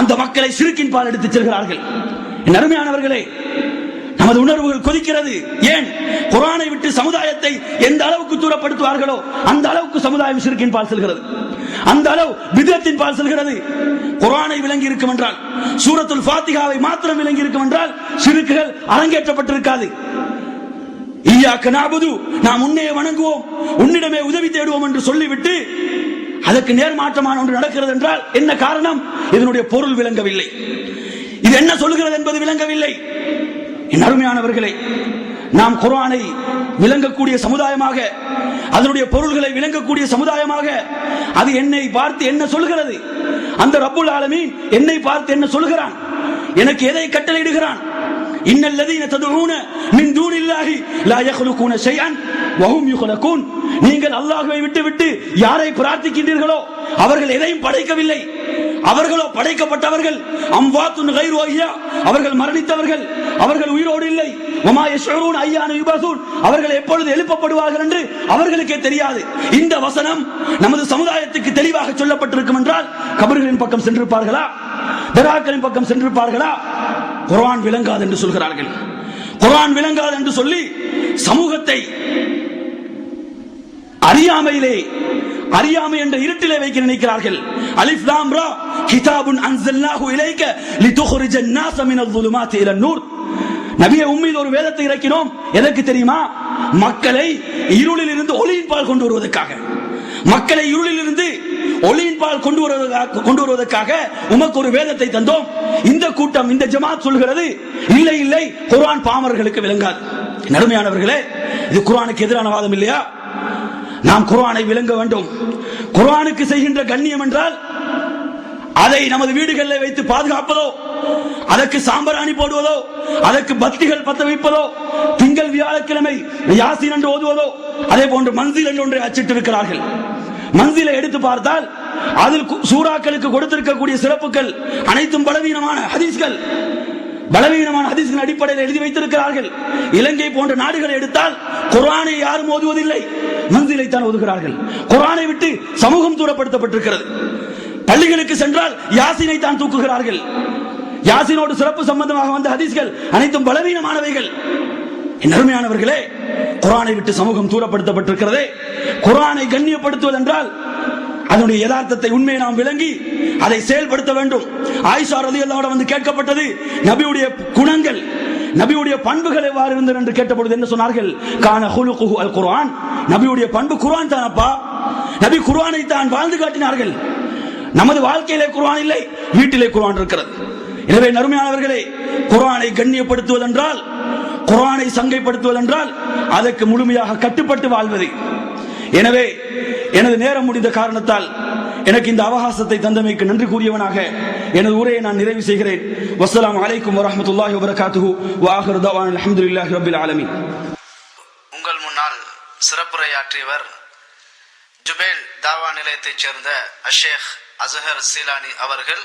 அந்த மக்களை சிறுக்கின் பால் எடுத்து செல்கிறார்கள். என் அருமையானவர்களே, நமது உணர்வுகள் கொதிக்கிறது. ஏன்? குர்ஆனை விட்டு சமுதாயத்தை எந்த அளவுக்கு தூரப்படுத்துவார்களோ அந்த அளவுக்கு சமுதாயம் ஷிர்கின் பால் செல்கிறது, அந்த அளவு பித்அத்தின் பால் செல்கிறது. குர்ஆனை விளங்கி இருக்கும் என்றால், சூரத்துல் ஃபாத்திஹாவை மாத்திரம் விளங்கி இருக்கும் என்றால் ஷிர்க்குகள் அரங்கேற்றப்பட்டிருக்காது. இய்யாக நஅபுது, நாம் உன்னையே வணங்குவோம், உன்னிடமே உதவி தேடுவோம் என்று சொல்லிவிட்டு அதற்கு நேர்மாற்றமான ஒன்று நடக்கிறது என்றால் என்ன காரணம்? இதனுடைய பொருள் விளங்கவில்லை, இது என்ன சொல்கிறது என்பது விளங்கவில்லை. என் அருமையானவர்களே, நாம் குர்ஆனை விளங்கக்கூடிய சமுதாயமாக, அதனுடைய பொருள்களை விளங்கக்கூடிய சமுதாயமாக, அது என்னை பார்த்து என்ன சொல்கிறது? அந்த ரப்புல் ஆலமீன் என்னை பார்த்து என்ன சொல்கிறான்? எனக்கு எதை கட்டளையிடுகிறான்? இன்னல்லதீன ததுஊன மின் தூனில்லாஹி லா யக்லுகூன ஷைஅன் வ ஹும் யுக்லகூன். நீங்கள் அல்லாஹ்வை விட்டு யாரை பிரார்த்திக்கின்றீர்களோ அவர்கள் எதையும் படைக்கவில்லை, அவர்களோ படைக்கப்பட்டவர்கள். அம்வாத்துன் கைரு அஹ்யா, அவர்கள் மரணித்தவர்கள், அவர்கள் உயிரோடு இல்லை. வமா யஷ்உரூன அய்யான யுபஸூன், அவர்கள் எப்பொழுது எழுப்பப்படுவார்கள் என்று அவர்களுக்கே தெரியாது. இந்த வசனம் நமது சமுதாயத்துக்கு தெளிவாக சொல்லப்பட்டிருக்கும் என்றால் கபர்களின் பக்கம் சென்றிருப்பார்களா? தர்காக்களின் பக்கம் சென்றிருப்பார்களா? குர்ஆன் விளங்காது என்று சொல்கிறார்கள். குர்ஆன் விளங்காது என்று சொல்லி சமூகத்தை அறியாமை என்ற இருட்டிலே வைக்க நினைக்கிறார்கள். அலிஃப் லாம் ரா கிதாபுன் அன்ஸல்னாஹு இலைக லிதுக்ரிஜன் நாஸ மினல் ظுலுமாத்தி இலன் நூர். நபியே, உம்மீது ஒரு வேதத்தை இறக்கினோம். எதற்கு தெரியுமா? மக்களை இருளில் இருந்து ஒளியின் பால் கொண்டு வருவதற்காக. மக்களை இருளில் இருந்து ஒளியின் பால் கொண்டு வருவதற்காக உமக்கு ஒரு வேதத்தை தந்தோம். இந்த கூட்டம், இந்த ஜமாத் சொல்கிறது இல்லை, குர்ஆன் பாமரர்களுக்கு விளங்காது. நடுமையானவர்களே, இது குர்ஆனுக்கு எதிரான வாதம் இல்லையா? நாம் குர்ஆனை விளங்க வேண்டும். குர்ஆனுக்கு செய்கின்ற கண்ணியம் என்றால் அதை நமது வீடுகளில் வைத்து பாதுகாப்பதோ, அதற்கு சாம்பராணி போடுவதோ, அதற்கு பத்திகள் பத்த வைப்பதோ, திங்கள் வியாழக்கிழமை யாசீன் என்று ஓதுவதோ, அதே போன்று மன்சில் என்று ஒன்றை அச்சிட்டிருக்கிறார்கள். மன்சிலை எடுத்து பார்த்தால் அதில் சூறாக்களுக்கு கொடுத்திருக்கக்கூடிய சிறப்புகள் அனைத்தும் பலவீனமான ஹதீஸ்கள் அடிப்படையில் எழுதி வைத்திருக்கிறார்கள். இலங்கை போன்ற நாடுகளை எடுத்தால் குர்ஆனை யாரும் ஓதுவதில்லை, மன்சிலை தான் ஓதுகிறார்கள். குர்ஆனை விட்டு சமூகம் தூரப்படுத்தப்பட்டிருக்கிறது. பள்ளிகளுக்கு சென்றால் யாசீனை தான் தூக்குகிறார்கள். யாசீனோடு சிறப்பு சம்பந்தமாக வந்த ஹதீஸ்கள் அனைத்தும் பலவீனமானவைகள். என் அருமையானவர்களே, குர்ஆனை விட்டு சமூகம் தூரப்படுத்தப்பட்டிருக்கிறதே. குர்ஆனை கண்ணியப்படுத்துவது என்றால் அதனுடைய யதார்த்தத்தை, உண்மையை நாம் விளங்கி அதை செயல்படுத்த வேண்டும். ஆயிஷா ரலியல்லாஹு அன்ஹா வந்து கேட்கப்பட்டது நபியுடைய குணங்கள், நபியுடைய பண்புகள் எவ்வாறு இருந்தன என்று கேட்டபொழுது என்ன சொன்னார்கள்? கான ஹுலுகுஹு அல் குர்ஆன். நபியுடைய பண்பு குர்ஆன் தானப்பா. நபி குர்ஆனை தான் வாழ்ந்து காட்டினார்கள். நமது வாழ்க்கையிலே குர்ஆன் இல்லை, வீட்டிலே குர்ஆன் இருக்கிறது. எனவே நறுமையானவர்களே, குர்ஆனை கண்ணியப்படுத்துவதென்றால், குர்ஆனை சங்கைப்படுத்துவதென்றால் அதற்கு முழுமையாக கட்டுப்பட்டு வாழ்வது. எனவே எனது நேரம் முடிந்த காரணத்தால் எனக்கு இந்த அவகாசத்தை தந்தமைக்கு நன்றி கூறியவனாக எனது உரையை நான் நிறைவு செய்கிறேன். வஸ்ஸலாமு அலைக்கும் வரஹ்மத்துல்லாஹி வபரகாத்துஹு வ ஆகிரு தஅவானா அல்ஹம்துலில்லாஹி ரப்பில் ஆலமீன். உங்கள் முன்னால் சிறப்புரையாற்றியவர் ஜுபைல் தாவா நிலையத்தைச் சேர்ந்த அஷேக் அஸ்ஹர் சீலானி அவர்கள்.